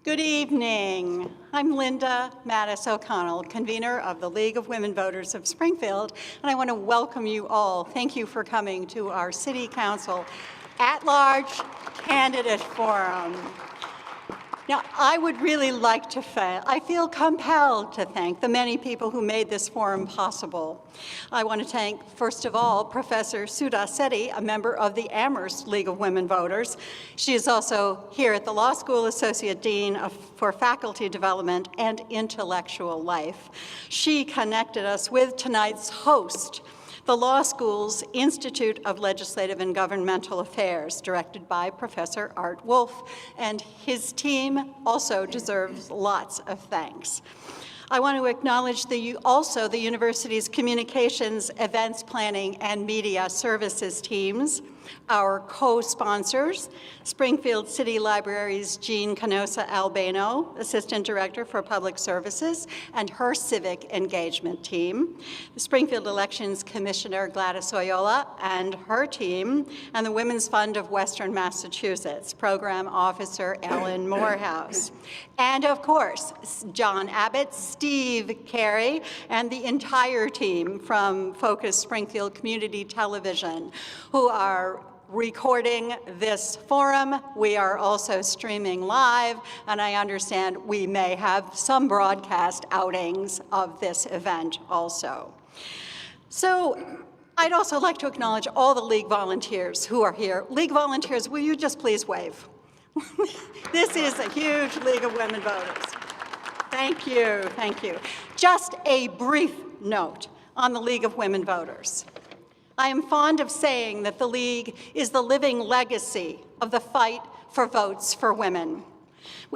Good evening. I'm Linda Mattis O'Connell, convener of the League of Women Voters of Springfield, and I want to welcome you all. Thank you for coming to our City Council at-large candidate forum. Now, I would really like to I feel compelled to thank the many people who made this forum possible. I want to thank, first of all, Professor Sudha Sethi, a member of the Amherst League of Women Voters. She is also here at the Law School Associate Dean for Faculty Development and Intellectual Life. She connected us with tonight's host, the Law School's Institute of Legislative and Governmental Affairs, directed by Professor Art Wolf, and his team also deserves lots of thanks. I want to acknowledge also the university's communications, events planning, and media services teams, our co-sponsors, Springfield City Library's Jean Canosa Albano, Assistant Director for Public Services, and her civic engagement team, the Springfield Elections Commissioner Gladys Oyola and her team, and the Women's Fund of Western Massachusetts, Program Officer Ellen Morehouse. And of course, John Abbott, Steve Cary, and the entire team from Focus Springfield Community Television, who are recording this forum. We are also streaming live, and I understand we may have some broadcast outings of this event also. So I'd also like to acknowledge all the League volunteers who are here. League volunteers, will you just please wave? This is a huge League of Women Voters. Thank you, thank you. Just a brief note on the League of Women Voters. I am fond of saying that the League is the living legacy of the fight for votes for women.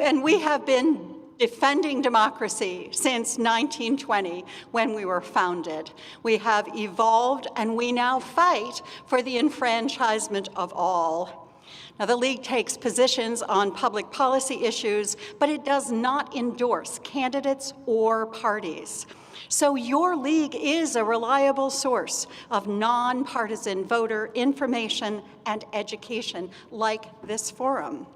And we have been defending democracy since 1920 when we were founded. We have evolved and we now fight for the enfranchisement of all. Now, the League takes positions on public policy issues, but it does not endorse candidates or parties. So your League is a reliable source of nonpartisan voter information and education like this forum.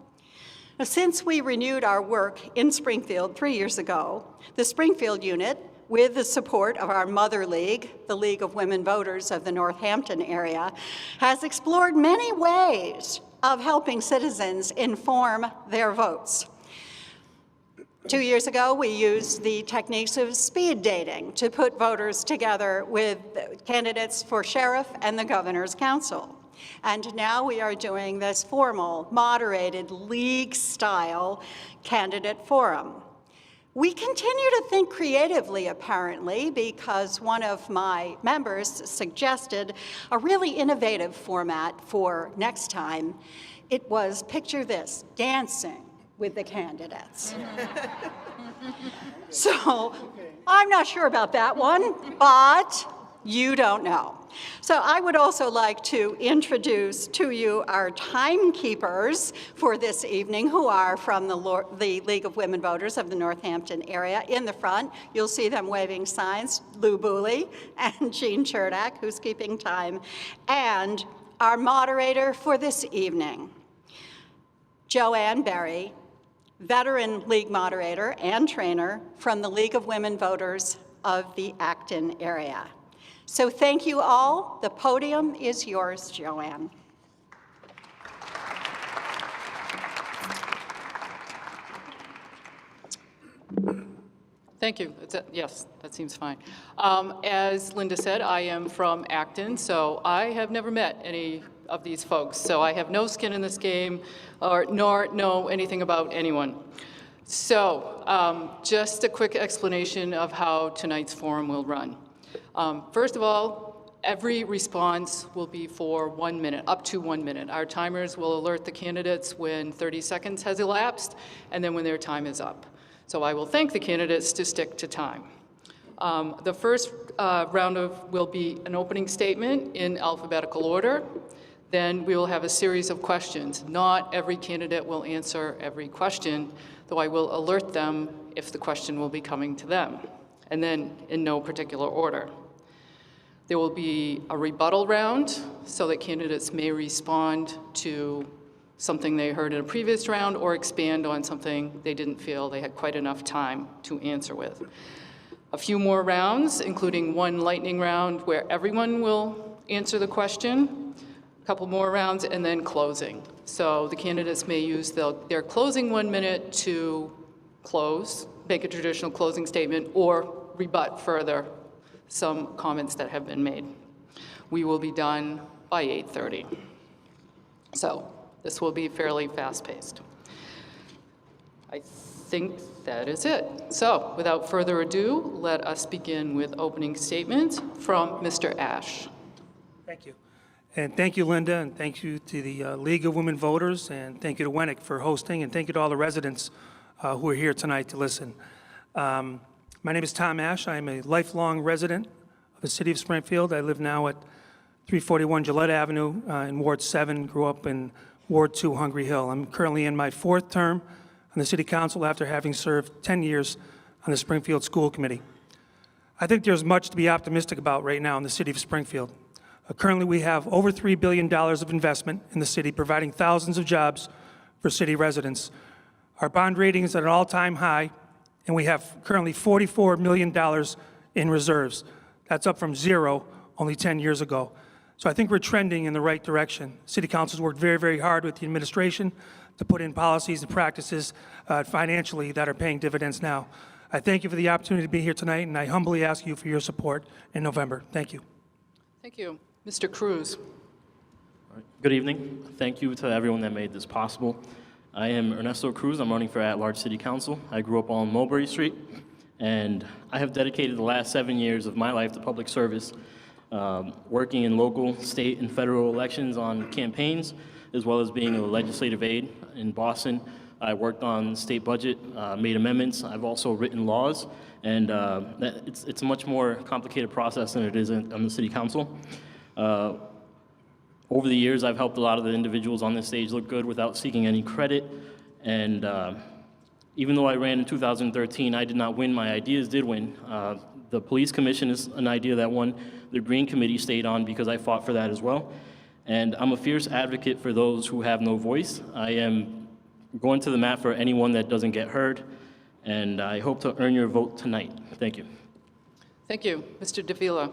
Now, since we renewed our work in Springfield 3 years ago, the Springfield unit, with the support of our mother league, the League of Women Voters of the Northampton area, has explored many ways of helping citizens inform their votes. 2 years ago, we used the techniques of speed dating to put voters together with candidates for sheriff and the governor's council. And now we are doing this formal, moderated, league-style candidate forum. We continue to think creatively, apparently, because one of my members suggested a really innovative format for next time. It was, picture this, dancing with the candidates. So I'm not sure about that one, but you don't know. So I would also like to introduce to you our timekeepers for this evening, who are from the League of Women Voters of the Northampton area. In the front, you'll see them waving signs, Lou Booley and Jean Cherdak, who's keeping time, and our moderator for this evening, Joanne Berry, veteran League moderator and trainer from the League of Women Voters of the Acton area. So thank you all. The podium is yours, Joanne. Thank you. Yes, that seems fine. As Linda said, I am from Acton, so I have never met any of these folks. So I have no skin in this game, nor know anything about anyone. So just a quick explanation of how tonight's forum will run. First of all, every response will be for 1 minute, up to 1 minute. Our timers will alert the candidates when 30 seconds has elapsed, and then when their time is up. So I will thank the candidates to stick to time. The first round will be an opening statement in alphabetical order. Then we will have a series of questions. Not every candidate will answer every question, though I will alert them if the question will be coming to them, and then in no particular order. There will be a rebuttal round so that candidates may respond to something they heard in a previous round or expand on something they didn't feel they had quite enough time to answer with. A few more rounds, including one lightning round where everyone will answer the question, a couple more rounds, and then closing. So the candidates may use their closing 1 minute to close, make a traditional closing statement, or rebut further some comments that have been made. We will be done by 8:30. So this will be fairly fast-paced. I think that is it. So without further ado, let us begin with opening statements from Mr. Ashe. Thank you. And thank you, Linda, and thank you to the League of Women Voters, and thank you to WENIC for hosting, and thank you to all the residents who are here tonight to listen. My name is Tom Ashe. I am a lifelong resident of the city of Springfield. I live now at 341 Gillette Avenue in Ward 7, grew up in Ward 2, Hungry Hill. I'm currently in my 4th term on the City Council after having served 10 years on the Springfield School Committee. I think there's much to be optimistic about right now in the city of Springfield. Currently, we have over $3 billion of investment in the city, providing thousands of jobs for city residents. Our bond rating is at an all-time high, and we have currently $44 million in reserves. That's up from zero only 10 years ago. So I think we're trending in the right direction. City Council's worked very, very hard with the administration to put in policies and practices financially that are paying dividends now. I thank you for the opportunity to be here tonight, and I humbly ask you for your support in November. Thank you. Thank you. Mr. Cruz. Good evening. Thank you to everyone that made this possible. I am Ernesto Cruz. I'm running for at-large city council. I grew up on Mulberry Street, and I have dedicated the last 7 years of my life to public service, working in local, state, and federal elections on campaigns, as well as being a legislative aide in Boston. I worked on the state budget, made amendments. I've also written laws, and it's a much more complicated process than it is on the city council. Over the years, I've helped a lot of the individuals on this stage look good without seeking any credit, and even though I ran in 2013, I did not win. My ideas did win. The police commission is an idea that won. The Green Committee stayed on because I fought for that as well. And I'm a fierce advocate for those who have no voice. I am going to the mat for anyone that doesn't get heard, and I hope to earn your vote tonight. Thank you. Thank you. Mr. Davila.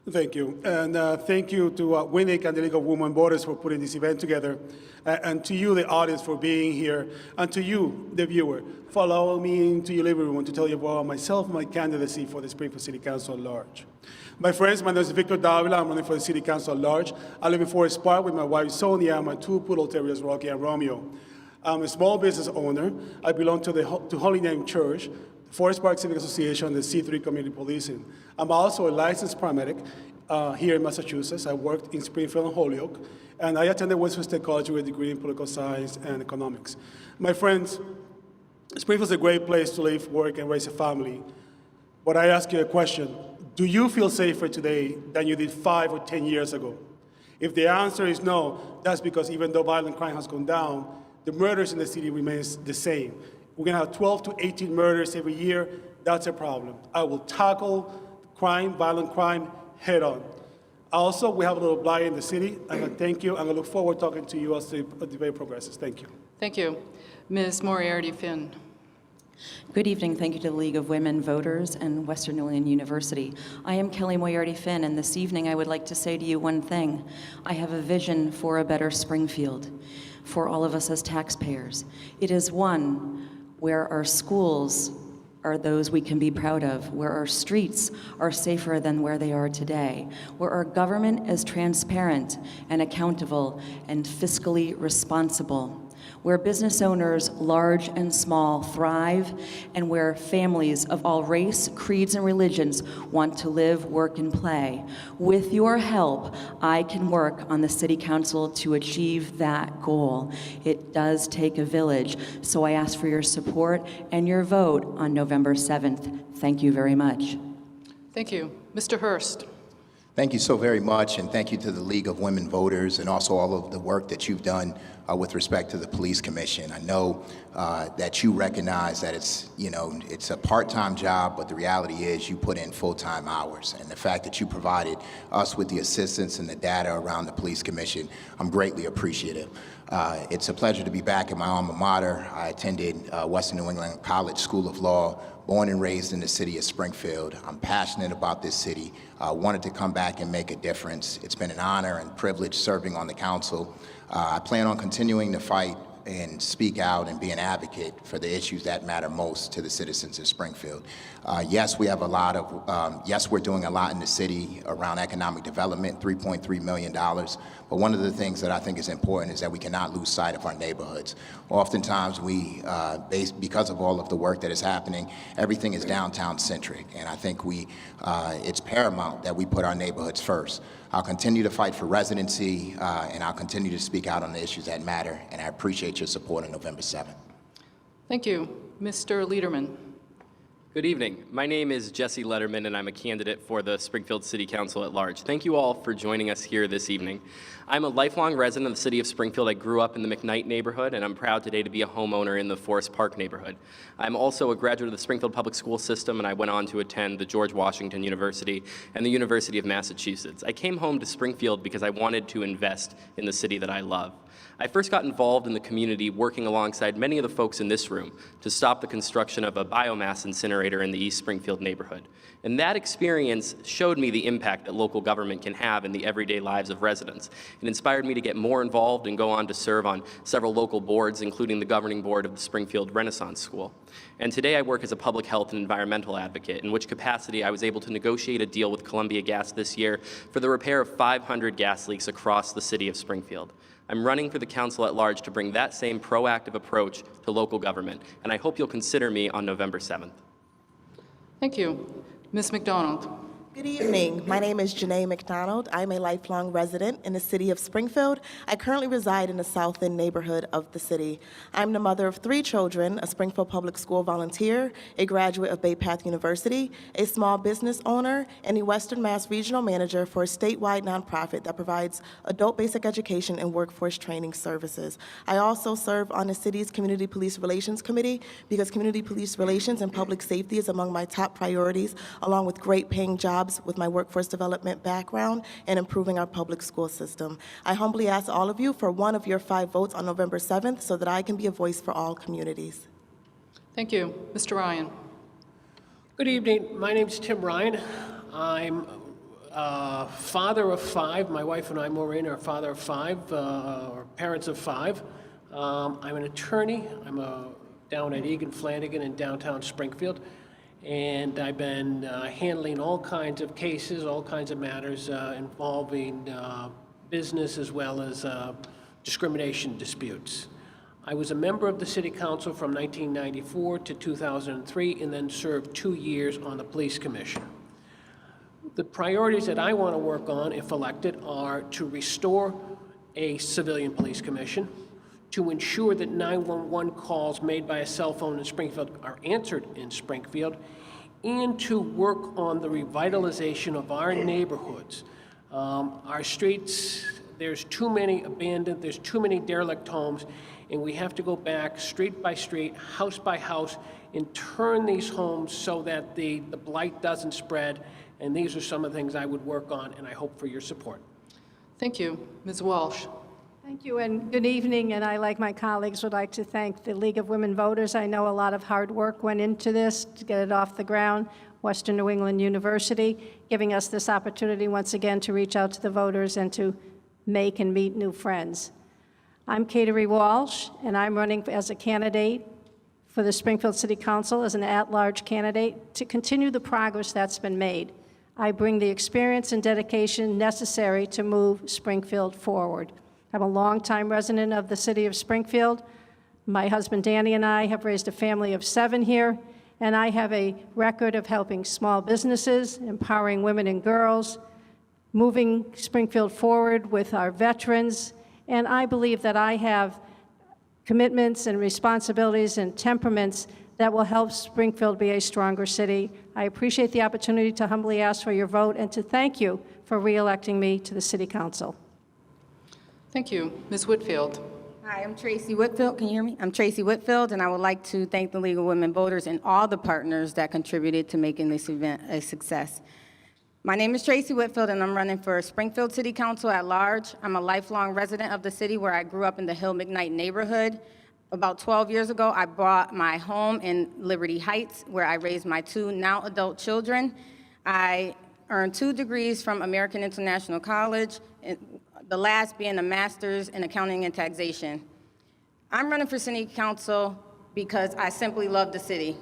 Thank you. And thank you to WENIC and the League of Women Voters for putting this event together, and to you, the audience, for being here, and to you, the viewer, for allowing me into your living room to tell you about myself and my candidacy for the Springfield City Council at large. My friends, my name is Victor Davila. I'm running for the City Council at large. I live in Forest Park with my wife, Sonia, and my 2 poodle terriers, Rocky and Romeo. I'm a small business owner. I belong to Holy Name Church, Forest Park Civic Association, and the C3 Community Policing. I'm also a licensed paramedic here in Massachusetts. I worked in Springfield and Holyoke, and I attended Western State College with a degree in political science and economics. My friends, Springfield's a great place to live, work, and raise a family. But I ask you a question. Do you feel safer today than you did 5 or 10 years ago? If the answer is no, that's because even though violent crime has gone down, the murders in the city remains the same. We're going to have 12 to 18 murders every year. That's a problem. I will tackle crime, violent crime, head on. Also, we have a little blight in the city, and I thank you, and I look forward to talking to you as the debate progresses. Thank you. Thank you. Ms. Moriarty-Finn. Good evening. Thank you to the League of Women Voters and Western New England University. I am Kelli Moriarty-Finn, and this evening I would like to say to you one thing. I have a vision for a better Springfield for all of us as taxpayers. It is one where our schools are those we can be proud of, where our streets are safer than where they are today, where our government is transparent and accountable and fiscally responsible, where business owners, large and small, thrive, and where families of all race, creeds, and religions want to live, work, and play. With your help, I can work on the City Council to achieve that goal. It does take a village, so I ask for your support and your vote on November 7th. Thank you very much. Thank you. Mr. Hurst. Thank you so very much, and thank you to the League of Women Voters and also all of the work that you've done with respect to the Police Commission. I know that you recognize that it's, it's a part-time job, but the reality is you put in full-time hours. And the fact that you provided us with the assistance and the data around the police commission, I'm greatly appreciative. It's a pleasure to be back at my alma mater. I attended Western New England College School of Law, born and raised in the city of Springfield. I'm passionate about this city. Wanted to come back and make a difference. It's been an honor and privilege serving on the council. I plan on continuing to fight and speak out and be an advocate for the issues that matter most to the citizens of Springfield. Yes, we have a lot of, yes, we're doing a lot in the city around economic development, $3.3 million. But one of the things that I think is important is that we cannot lose sight of our neighborhoods. Oftentimes we, because of all of the work that is happening, everything is downtown centric. And I think it's paramount that we put our neighborhoods first. I'll continue to fight for residency, and I'll continue to speak out on the issues that matter, and I appreciate your support on November 7th. Thank you. Mr. Lederman. Good evening. My name is Jesse Lederman, and I'm a candidate for the Springfield City Council at large. Thank you all for joining us here this evening. I'm a lifelong resident of the city of Springfield. I grew up in the McKnight neighborhood, and I'm proud today to be a homeowner in the Forest Park neighborhood. I'm also a graduate of the Springfield Public School System, and I went on to attend the George Washington University and the University of Massachusetts. I came home to Springfield because I wanted to invest in the city that I love. I first got involved in the community working alongside many of the folks in this room to stop the construction of a biomass incinerator in the East Springfield neighborhood. And that experience showed me the impact that local government can have in the everyday lives of residents. It inspired me to get more involved and go on to serve on several local boards, including the governing board of the Springfield Renaissance School. And today I work as a public health and environmental advocate, in which capacity I was able to negotiate a deal with Columbia Gas this year for the repair of 500 gas leaks across the city of Springfield. I'm running for the council at large to bring that same proactive approach to local government, and I hope you'll consider me on November 7th. Thank you. Ms. McDonald. Good evening. My name is Jynai McDonald. I'm a lifelong resident in the city of Springfield. I currently reside in the South End neighborhood of the city. I'm the mother of 3 children, a Springfield Public School volunteer, a graduate of Bay Path University, a small business owner, and a Western Mass regional manager for a statewide nonprofit that provides adult basic education and workforce training services. I also serve on the city's Community Police Relations Committee because community police relations and public safety is among my top priorities, along with great paying jobs with my workforce development background and improving our public school system. I humbly ask all of you for one of your 5 votes on November 7th so that I can be a voice for all communities. Thank you. Mr. Ryan. Good evening. My name is Tim Ryan. I'm a father of 5. My wife and I, Maureen, are father of 5, or parents of 5. I'm an attorney. I'm down at Egan Flanagan in downtown Springfield. And I've been handling all kinds of cases, all kinds of matters involving business as well as discrimination disputes. I was a member of the City Council from 1994 to 2003 and then served 2 years on the Police Commission. The priorities that I want to work on, if elected, are to restore a civilian police commission, to ensure that 911 calls made by a cell phone in Springfield are answered in Springfield, and to work on the revitalization of our neighborhoods. Our streets, there's too many abandoned, there's too many derelict homes, and we have to go back street by street, house by house, and turn these homes so that the blight doesn't spread. And these are some of the things I would work on, and I hope for your support. Thank you. Ms. Walsh. Thank you, and good evening, and I, like my colleagues, would like to thank the League of Women Voters. I know a lot of hard work went into this to get it off the ground. Western New England University, giving us this opportunity once again to reach out to the voters and to make and meet new friends. I'm Kateri Walsh, and I'm running as a candidate for the Springfield City Council as an at-large candidate to continue the progress that's been made. I bring the experience and dedication necessary to move Springfield forward. I'm a longtime resident of the city of Springfield. My husband Danny and I have raised a family of 7 here, and I have a record of helping small businesses, empowering women and girls, moving Springfield forward with our veterans, and I believe that I have commitments and responsibilities and temperaments that will help Springfield be a stronger city. I appreciate the opportunity to humbly ask for your vote and to thank you for re-electing me to the City Council. Thank you. Ms. Whitfield. Hi, I'm Tracye Whitfield. Can you hear me? I'm Tracye Whitfield, and I would like to thank the League of Women Voters and all the partners that contributed to making this event a success. My name is Tracye Whitfield, and I'm running for Springfield City Council at large. I'm a lifelong resident of the city where I grew up in the Hill McKnight neighborhood. About 12 years ago, I bought my home in Liberty Heights, where I raised my 2 now adult children. I earned 2 degrees from American International College, the last being a master's in accounting and taxation. I'm running for city council because I simply love the city.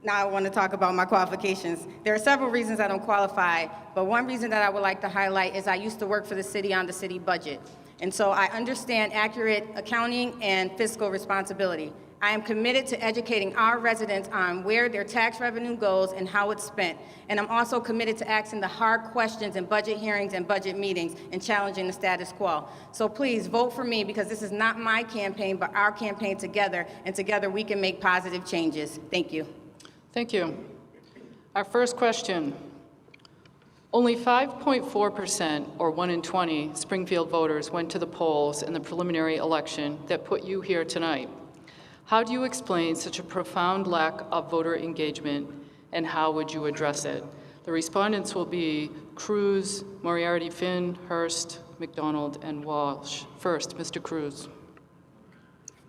Now I want to talk about my qualifications. There are several reasons I don't qualify, but one reason that I would like to highlight is I used to work for the city on the city budget. And so I understand accurate accounting and fiscal responsibility. I am committed to educating our residents on where their tax revenue goes and how it's spent. And I'm also committed to asking the hard questions in budget hearings and budget meetings and challenging the status quo. So please vote for me, because this is not my campaign, but our campaign together, and together we can make positive changes. Thank you. Thank you. Our first question. Only 5.4%, or 1 in 20, Springfield voters went to the polls in the preliminary election that put you here tonight. How do you explain such a profound lack of voter engagement, and how would you address it? The respondents will be Cruz, Moriarty-Finn, Hurst, McDonald, and Walsh. First, Mr. Cruz.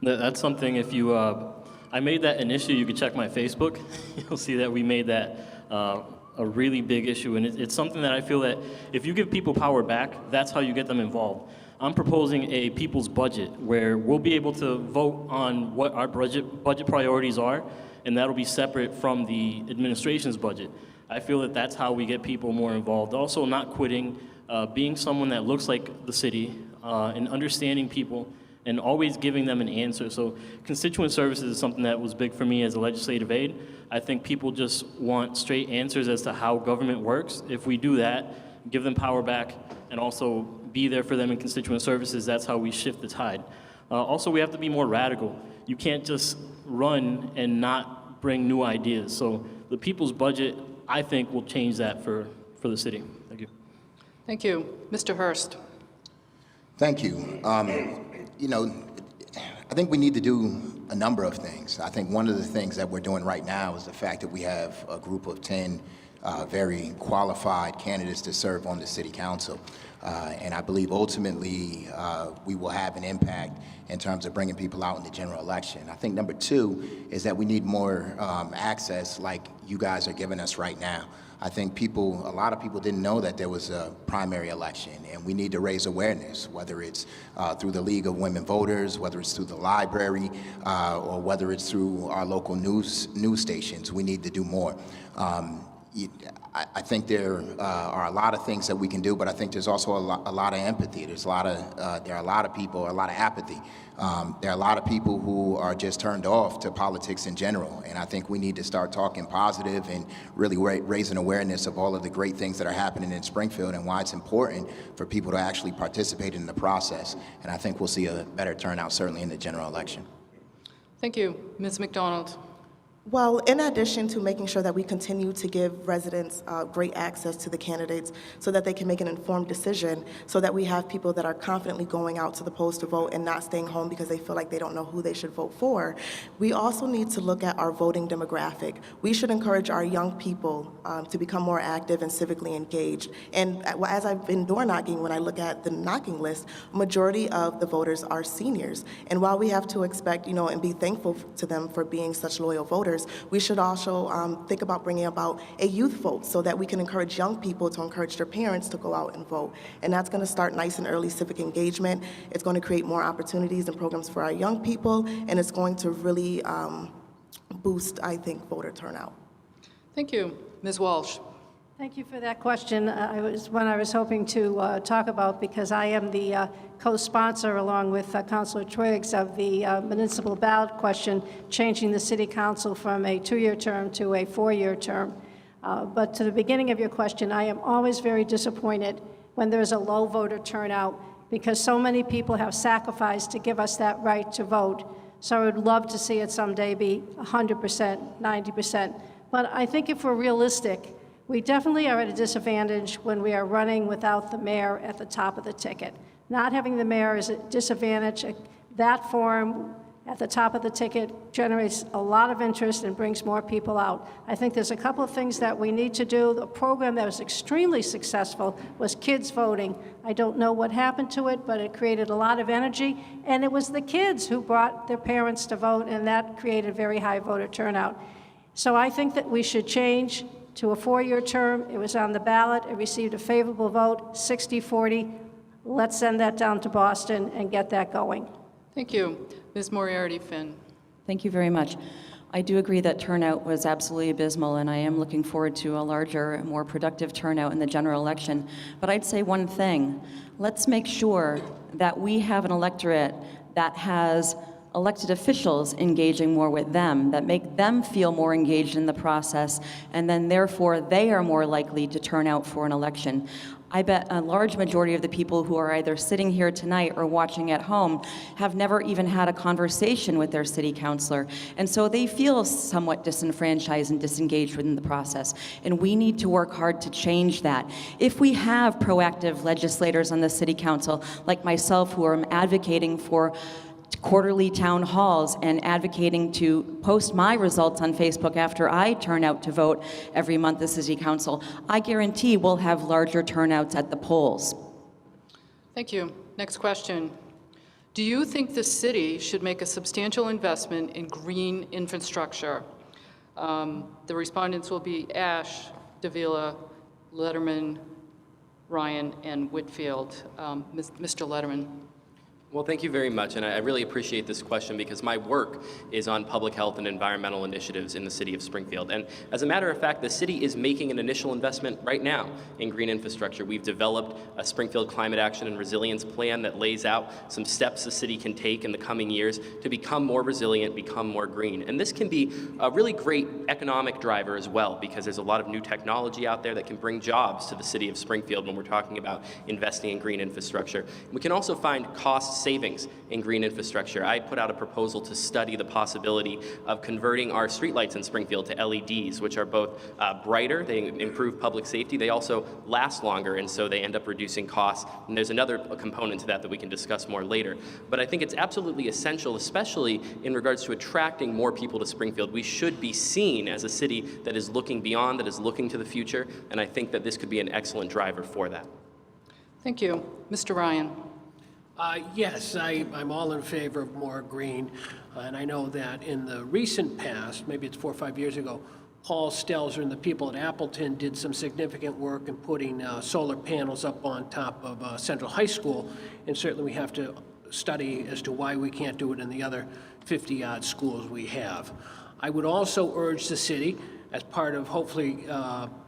That's something, if you, I made that an issue, you can check my Facebook. You'll see that we made that a really big issue, and it's something that I feel that if you give people power back, that's how you get them involved. I'm proposing a people's budget where we'll be able to vote on what our budget priorities are, and that'll be separate from the administration's budget. I feel that that's how we get people more involved. Also, not quitting, being someone that looks like the city, and understanding people, and always giving them an answer. So constituent services is something that was big for me as a legislative aide. I think people just want straight answers as to how government works. If we do that, give them power back, and also be there for them in constituent services, that's how we shift the tide. Also, we have to be more radical. You can't just run and not bring new ideas. So the people's budget, I think, will change that for the city. Thank you. Thank you. Mr. Hurst. Thank you. You know, I think we need to do a number of things. I think one of the things that we're doing right now is the fact that we have a group of 10 very qualified candidates to serve on the city council. And I believe ultimately we will have an impact in terms of bringing people out in the general election. I think number 2 is that we need more access like you guys are giving us right now. I think a lot of people didn't know that there was a primary election, and we need to raise awareness, whether it's through the League of Women Voters, whether it's through the library, or whether it's through our local news stations. We need to do more. I think there are a lot of things that we can do, but I think there's also a lot of empathy. There are a lot of people, a lot of apathy. There are a lot of people who are just turned off to politics in general, and I think we need to start talking positive and really raising awareness of all of the great things that are happening in Springfield and why it's important for people to actually participate in the process. And I think we'll see a better turnout, certainly in the general election. Thank you. Ms. McDonald. Well, in addition to making sure that we continue to give residents great access to the candidates so that they can make an informed decision, so that we have people that are confidently going out to the polls to vote and not staying home because they feel like they don't know who they should vote for, we also need to look at our voting demographic. We should encourage our young people to become more active and civically engaged. And as I've been door knocking, when I look at the knocking list, a majority of the voters are seniors. And while we have to expect, and be thankful to them for being such loyal voters, we should also think about bringing about a youth vote so that we can encourage young people to encourage their parents to go out and vote. And that's going to start nice and early civic engagement. It's going to create more opportunities and programs for our young people, and it's going to really boost, I think, voter turnout. Thank you. Ms. Walsh. Thank you for that question. It was one I was hoping to talk about because I am the co-sponsor, along with Councilor Twiggs, of the municipal ballot question, changing the city council from a 2-year term to a 4-year term. But to the beginning of your question, I am always very disappointed when there's a low voter turnout because so many people have sacrificed to give us that right to vote. So I would love to see it someday be 100%, 90%. But I think if we're realistic, we definitely are at a disadvantage when we are running without the mayor at the top of the ticket. Not having the mayor is a disadvantage That form at the top of the ticket generates a lot of interest and brings more people out. I think there's a couple of things that we need to do. The program that was extremely successful was kids voting. I don't know what happened to it, but it created a lot of energy, and it was the kids who brought their parents to vote, and that created very high voter turnout. So I think that we should change to a 4-year term. It was on the ballot. It received a favorable vote, 60-40. Let's send that down to Boston and get that going. Thank you. Ms. Moriarty-Finn. Thank you very much. I do agree that turnout was absolutely abysmal, and I am looking forward to a larger, more productive turnout in the general election. But I'd say one thing. Let's make sure that we have an electorate that has elected officials engaging more with them, that make them feel more engaged in the process, and then therefore they are more likely to turn out for an election. I bet a large majority of the people who are either sitting here tonight or watching at home have never even had a conversation with their city councilor, and so they feel somewhat disenfranchised and disengaged within the process, and we need to work hard to change that. If we have proactive legislators on the city council, like myself, who are advocating for quarterly town halls and advocating to post my results on Facebook after I turn out to vote every month as city council, I guarantee we'll have larger turnouts at the polls. Thank you. Next question. Do you think the city should make a substantial investment in green infrastructure? The respondents will be Ashe, Davila, Lederman, Ryan, and Whitfield. Mr. Lederman. Well, thank you very much, and I really appreciate this question because my work is on public health and environmental initiatives in the city of Springfield. And as a matter of fact, the city is making an initial investment right now in green infrastructure. We've developed a Springfield Climate Action and Resilience Plan that lays out some steps the city can take in the coming years to become more resilient, become more green. And this can be a really great economic driver as well, because there's a lot of new technology out there that can bring jobs to the city of Springfield when we're talking about investing in green infrastructure. We can also find cost savings in green infrastructure. I put out a proposal to study the possibility of converting our streetlights in Springfield to LEDs, which are both brighter, they improve public safety, they also last longer, and so they end up reducing costs. And there's another component to that we can discuss more later. But I think it's absolutely essential, especially in regards to attracting more people to Springfield. We should be seen as a city that is looking beyond, that is looking to the future, and I think that this could be an excellent driver for that. Thank you. Mr. Ryan. Yes, I'm all in favor of more green, and I know that in the recent past, maybe it's 4 or 5 years ago, Paul Stelzer and the people at Appleton did some significant work in putting solar panels up on top of Central High School, and certainly we have to study as to why we can't do it in the other 50-odd schools we have. I would also urge the city, as part of hopefully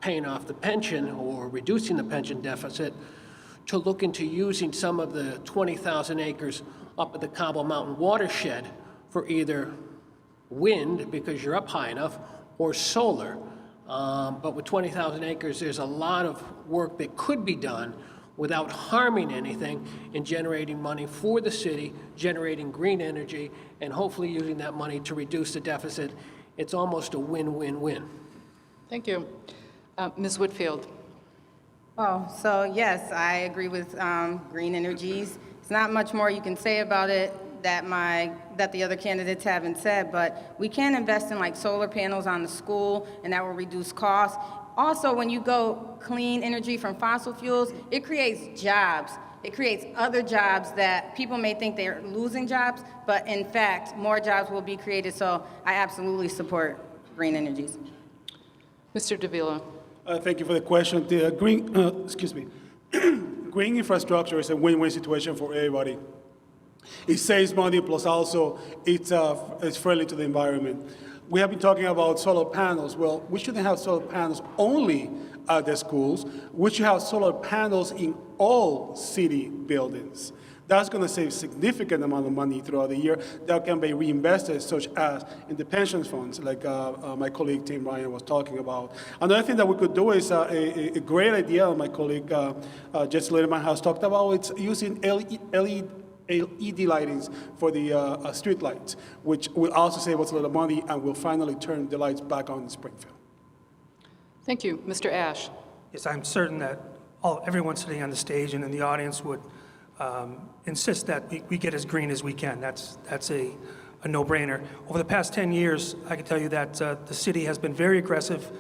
paying off the pension or reducing the pension deficit, to look into using some of the 20,000 acres up at the Cobble Mountain watershed for either wind, because you're up high enough, or solar. But with 20,000 acres, there's a lot of work that could be done without harming anything in generating money for the city, generating green energy, and hopefully using that money to reduce the deficit. It's almost a win-win-win. Thank you. Ms. Whitfield. Oh, so yes, I agree with green energies. It's not much more you can say about it that the other candidates haven't said, but we can invest in like solar panels on the school, and that will reduce costs. Also, when you go clean energy from fossil fuels, it creates jobs. It creates other jobs that people may think they're losing jobs, but in fact, more jobs will be created, so I absolutely support green energies. Mr. Davila. Thank you for the question. The green infrastructure is a win-win situation for everybody. It saves money, plus also it's friendly to the environment. We have been talking about solar panels. Well, we shouldn't have solar panels only at the schools. We should have solar panels in all city buildings. That's going to save significant amount of money throughout the year that can be reinvested, such as in the pension funds, like my colleague Tim Ryan was talking about. Another thing that we could do is a great idea my colleague Jesse Lederman has talked about. It's using LED lightings for the street lights, which will also save us a lot of money and will finally turn the lights back on in Springfield. Thank you. Mr. Ashe. Yes, I'm certain that everyone sitting on the stage and in the audience would insist that we get as green as we can. That's a no-brainer. Over the past 10 years, I can tell you that the city has been very aggressive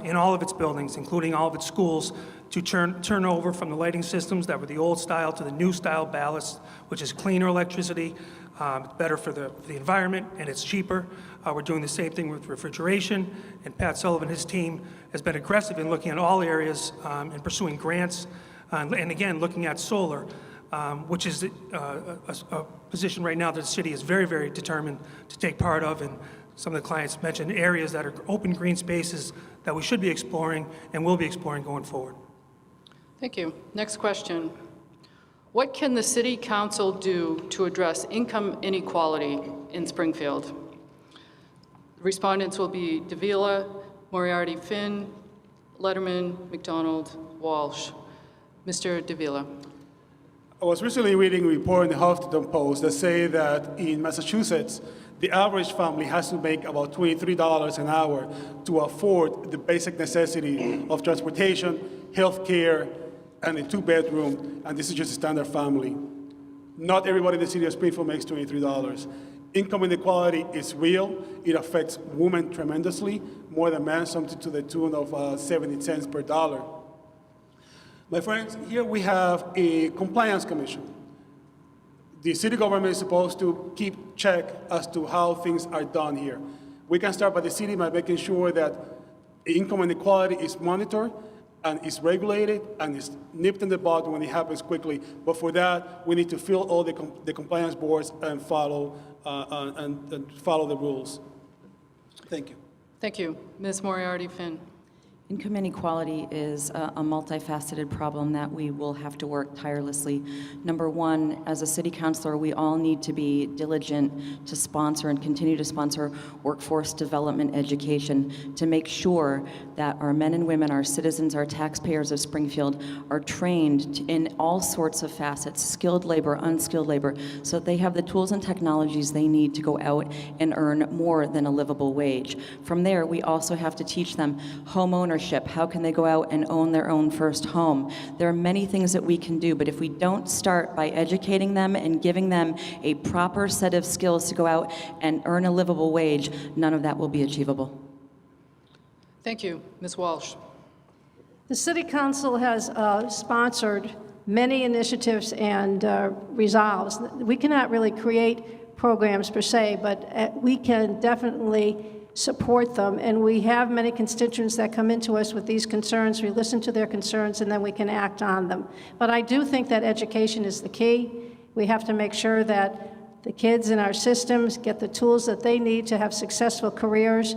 in all of its buildings, including all of its schools, to turn over from the lighting systems that were the old style to the new style ballast, which is cleaner electricity, better for the environment, and it's cheaper. We're doing the same thing with refrigeration, and Pat Sullivan, his team, has been aggressive in looking at all areas and pursuing grants, and again, looking at solar, which is a position right now that the city is very, very determined to take part of, and some of the clients mentioned areas that are open green spaces that we should be exploring and will be exploring going forward. Thank you. Next question. What can the City Council do to address income inequality in Springfield? Respondents will be Davila, Moriarty-Finn, Lederman, McDonald, Walsh. Mr. Davila. I was recently reading a report in the Huffington Post that say that in Massachusetts, the average family has to make about $23 an hour to afford the basic necessity of transportation, health care, and a two-bedroom, and this is just a standard family. Not everybody in the city of Springfield makes $23. Income inequality is real. It affects women tremendously, more than men, something to the tune of 70 cents per dollar. My friends, here we have a compliance commission. The city government is supposed to keep check as to how things are done here. We can start by the city by making sure that income inequality is monitored and is regulated and is nipped in the bud when it happens quickly. But for that, we need to fill all the compliance boards and follow the rules. Thank you. Thank you. Ms. Moriarty-Finn. Income inequality is a multifaceted problem that we will have to work tirelessly. Number one, as a city councilor, we all need to be diligent to sponsor and continue to sponsor workforce development education to make sure that our men and women, our citizens, our taxpayers of Springfield are trained in all sorts of facets, skilled labor, unskilled labor, so that they have the tools and technologies they need to go out and earn more than a livable wage. From there, we also have to teach them home ownership. How can they go out and own their own first home? There are many things that we can do, but if we don't start by educating them and giving them a proper set of skills to go out and earn a livable wage, none of that will be achievable. Thank you. Ms. Walsh. The City Council has sponsored many initiatives and resolves. We cannot really create programs per se, but we can definitely support them, and we have many constituents that come into us with these concerns. We listen to their concerns, and then we can act on them. But I do think that education is the key. We have to make sure that the kids in our systems get the tools that they need to have successful careers,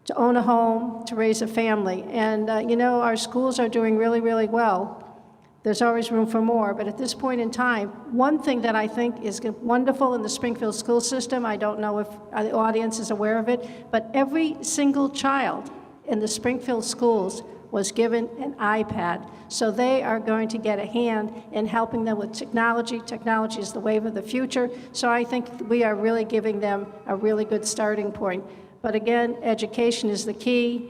to own a home, to raise a family. And you know, our schools are doing really, really well. There's always room for more, but at this point in time, one thing that I think is wonderful in the Springfield school system, I don't know if the audience is aware of it, but every single child in the Springfield schools was given an iPad. So they are going to get a hand in helping them with technology. Technology is the wave of the future. So I think we are really giving them a really good starting point. But again, education is the key.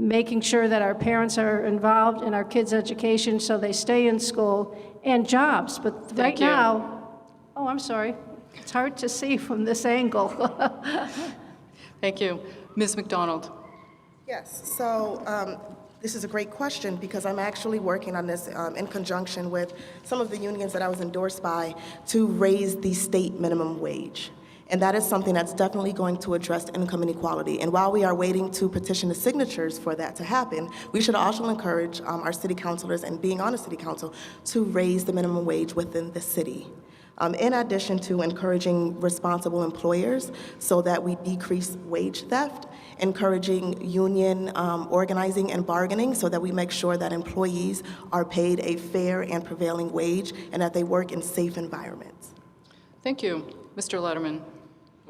Making sure that our parents are involved in our kids' education so they stay in school, and jobs. But right now, oh, I'm sorry. It's hard to see from this angle. Thank you. Ms. McDonald. Yes, so this is a great question because I'm actually working on this in conjunction with some of the unions that I was endorsed by to raise the state minimum wage. And that is something that's definitely going to address income inequality. And while we are waiting to petition the signatures for that to happen, we should also encourage our city councilors and being on a city council to raise the minimum wage within the city. In addition to encouraging responsible employers so that we decrease wage theft, encouraging union organizing and bargaining so that we make sure that employees are paid a fair and prevailing wage and that they work in safe environments. Thank you. Mr. Lederman.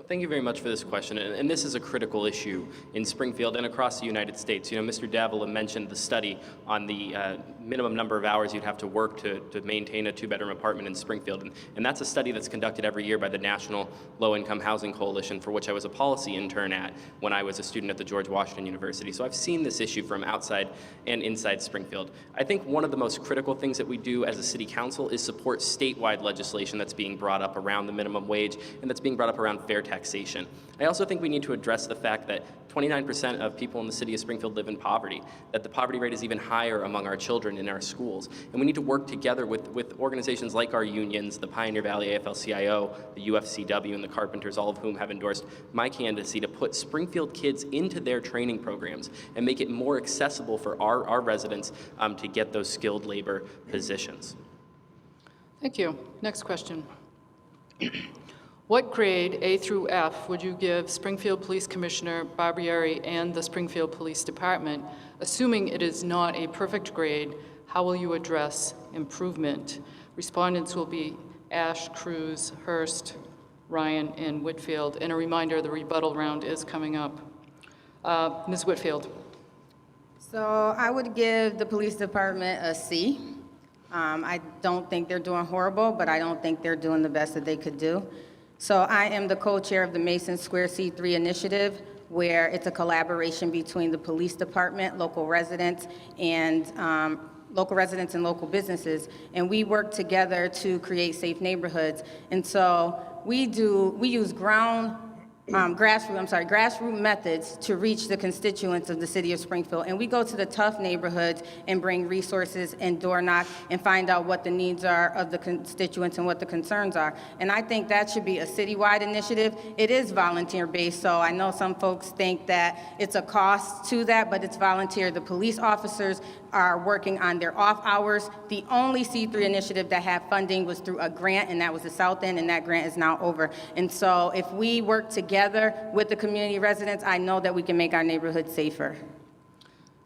Thank you very much for this question, and this is a critical issue in Springfield and across the United States. You know, Mr. Davila mentioned the study on the minimum number of hours you'd have to work to maintain a two-bedroom apartment in Springfield, and that's a study that's conducted every year by the National Low-Income Housing Coalition, for which I was a policy intern at when I was a student at the George Washington University. So I've seen this issue from outside and inside Springfield. I think one of the most critical things that we do as a city council is support statewide legislation that's being brought up around the minimum wage and that's being brought up around fair taxation. I also think we need to address the fact that 29% of people in the city of Springfield live in poverty, that the poverty rate is even higher among our children in our schools. And we need to work together with organizations like our unions, the Pioneer Valley AFL-CIO, the UFCW, and the Carpenters, all of whom have endorsed my candidacy to put Springfield kids into their training programs and make it more accessible for our residents to get those skilled labor positions. Thank you. Next question. What grade, A through F, would you give Springfield Police Commissioner Barbieri and the Springfield Police Department? Assuming it is not a perfect grade, how will you address improvement? Respondents will be Ashe, Cruz, Hurst, Ryan, and Whitfield. And a reminder, the rebuttal round is coming up. Ms. Whitfield. So I would give the police department a C. I don't think they're doing horrible, but I don't think they're doing the best that they could do. So I am the co-chair of the Mason Square C3 initiative, where it's a collaboration between the police department, local residents, and local businesses, and we work together to create safe neighborhoods. And so we use grassroots methods to reach the constituents of the city of Springfield. And we go to the tough neighborhoods and bring resources and door knock and find out what the needs are of the constituents and what the concerns are. And I think that should be a citywide initiative. It is volunteer-based, so I know some folks think that it's a cost to that, but it's volunteer. The police officers are working on their off hours. The only C3 initiative that had funding was through a grant, and that was the South End, and that grant is now over. And so if we work together with the community residents, I know that we can make our neighborhood safer.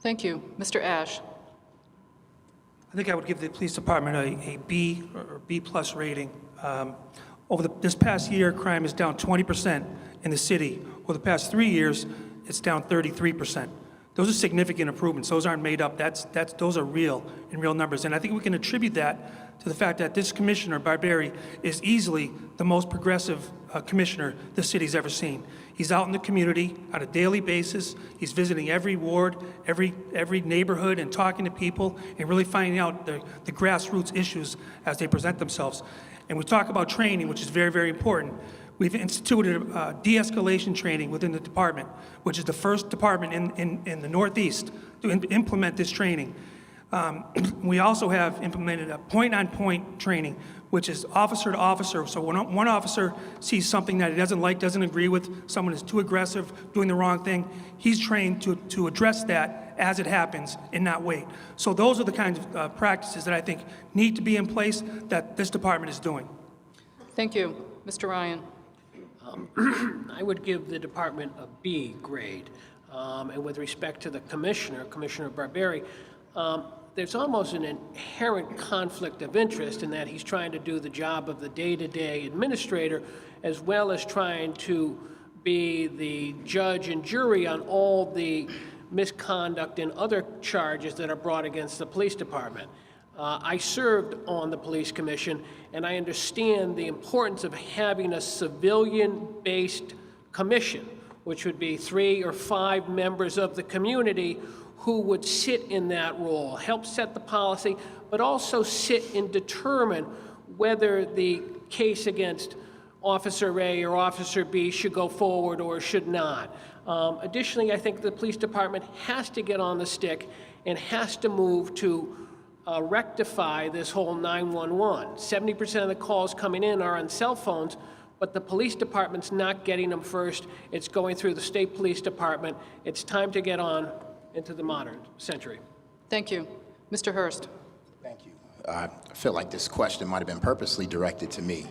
Thank you. Mr. Ashe. I think I would give the police department a B or B plus rating. Over this past year, crime is down 20% in the city. Over the past 3 years, it's down 33%. Those are significant improvements. Those aren't made up. Those are real, in real numbers. And I think we can attribute that to the fact that this commissioner, Barbieri, is easily the most progressive commissioner the city's ever seen. He's out in the community on a daily basis. He's visiting every ward, every neighborhood, and talking to people and really finding out the grassroots issues as they present themselves. And we talk about training, which is very, very important. We've instituted de-escalation training within the department, which is the first department in the Northeast to implement this training. We also have implemented a point-on-point training, which is officer to officer. So when one officer sees something that he doesn't like, doesn't agree with, someone is too aggressive, doing the wrong thing, he's trained to address that as it happens and not wait. So those are the kinds of practices that I think need to be in place that this department is doing. Thank you. Mr. Ryan. I would give the department a B grade. And with respect to the Commissioner Barbieri, there's almost an inherent conflict of interest in that he's trying to do the job of the day-to-day administrator as well as trying to be the judge and jury on all the misconduct and other charges that are brought against the police department. I served on the police commission, and I understand the importance of having a civilian-based commission, which would be 3 or 5 members of the community who would sit in that role, help set the policy, but also sit and determine whether the case against Officer A or Officer B should go forward or should not. Additionally, I think the police department has to get on the stick and has to move to rectify this whole 911. 70% of the calls coming in are on cell phones, but the police department's not getting them first. It's going through the state police department. It's time to get on into the modern century. Thank you. Mr. Hurst. Thank you. I feel like this question might have been purposely directed to me,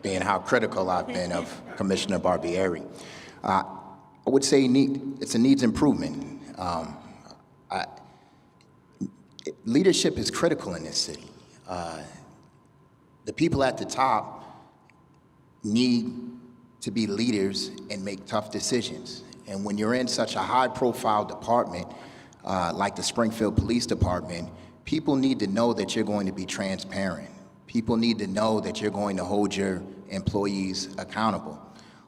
being how critical I've been of Commissioner Barbieri. I would say it's a needs improvement. Leadership is critical in this city. The people at the top need to be leaders and make tough decisions. And when you're in such a high-profile department like the Springfield Police Department, people need to know that you're going to be transparent. People need to know that you're going to hold your employees accountable.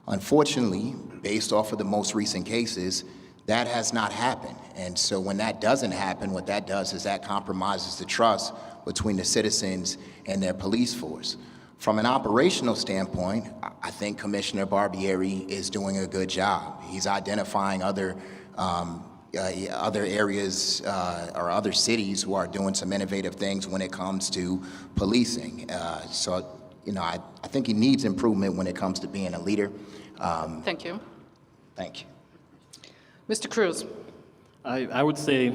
Unfortunately, based off of the most recent cases, that has not happened. And so when that doesn't happen, what that does is that compromises the trust between the citizens and their police force. From an operational standpoint, I think Commissioner Barbieri is doing a good job. He's identifying other areas or other cities who are doing some innovative things when it comes to policing. So, you know, I think he needs improvement when it comes to being a leader. Thank you. Thank you. Mr. Cruz. I would say,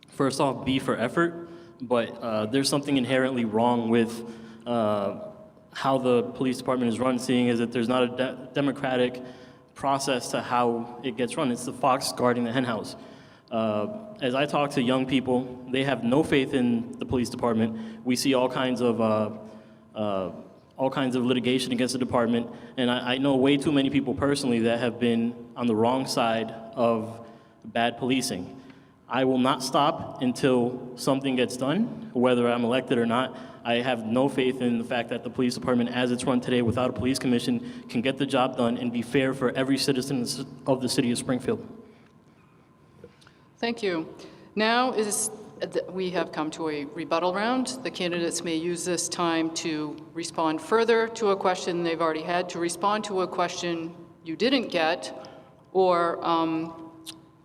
first off, B for effort, but there's something inherently wrong with how the police department is run, seeing as that there's not a democratic process to how it gets run. It's the fox guarding the henhouse. As I talk to young people, they have no faith in the police department. We see all kinds of litigation against the department, and I know way too many people personally that have been on the wrong side of bad policing. I will not stop until something gets done, whether I'm elected or not. I have no faith in the fact that the police department, as it's run today without a police commission, can get the job done and be fair for every citizen of the city of Springfield. Thank you. Now we have come to a rebuttal round. The candidates may use this time to respond further to a question they've already had, to respond to a question you didn't get, or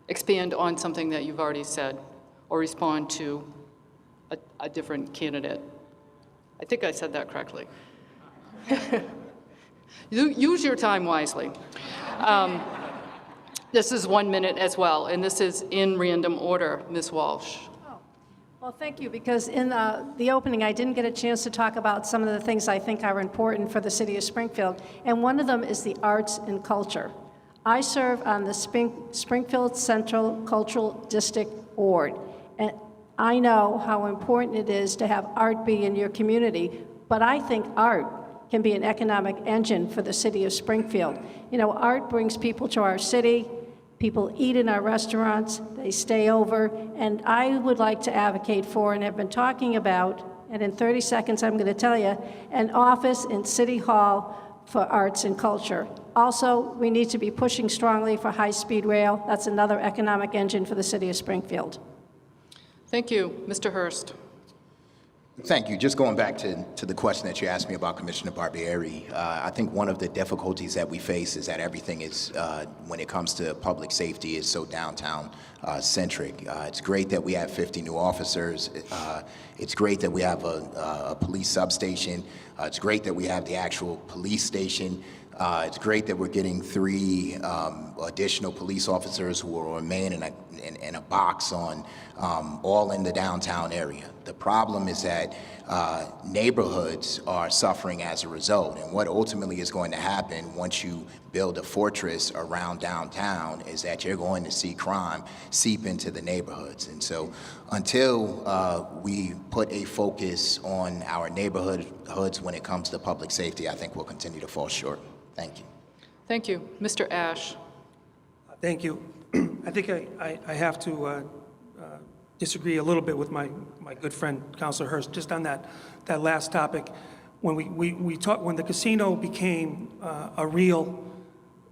expand on something that you've already said, or respond to a different candidate. I think I said that correctly. Use your time wisely. This is 1 minute as well, and this is in random order. Ms. Walsh. Well, thank you, because in the opening, I didn't get a chance to talk about some of the things I think are important for the city of Springfield, and one of them is the arts and culture. I serve on the Springfield Central Cultural District Board, and I know how important it is to have art be in your community, but I think art can be an economic engine for the city of Springfield. You know, art brings people to our city, people eat in our restaurants, they stay over, and I would like to advocate for, and have been talking about, and in 30 seconds I'm going to tell you, an office in City Hall for arts and culture. Also, we need to be pushing strongly for high-speed rail. That's another economic engine for the city of Springfield. Thank you. Mr. Hurst. Thank you. Just going back to the question that you asked me about Commissioner Barbieri, I think one of the difficulties that we face is that everything is, when it comes to public safety, is so downtown centric. It's great that we have 50 new officers. It's great that we have a police substation. It's great that we have the actual police station. It's great that we're getting 3 additional police officers who will remain in a box on all in the downtown area. The problem is that neighborhoods are suffering as a result, and what ultimately is going to happen once you build a fortress around downtown is that you're going to see crime seep into the neighborhoods. And so until we put a focus on our neighborhoods when it comes to public safety, I think we'll continue to fall short. Thank you. Thank you. Mr. Ashe. Thank you. I think I have to disagree a little bit with my good friend, Councilor Hurst, just on that last topic. When when the casino became a real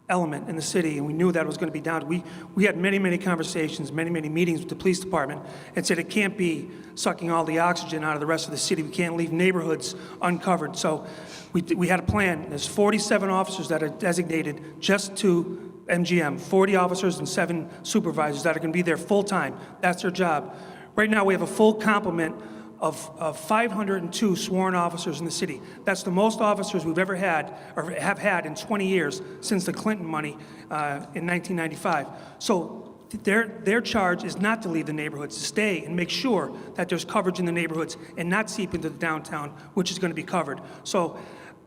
element in the city, and we knew that it was going to be down, we had many conversations, many meetings with the police department, and said it can't be sucking all the oxygen out of the rest of the city. We can't leave neighborhoods uncovered. So we had a plan. There's 47 officers that are designated just to MGM, 40 officers and 7 supervisors that are going to be there full time. That's their job. Right now, we have a full complement of 502 sworn officers in the city. That's the most officers we've ever had, or have had in 20 years since the Clinton money in 1995. So their charge is not to leave the neighborhoods, to stay and make sure that there's coverage in the neighborhoods and not seep into the downtown, which is going to be covered. So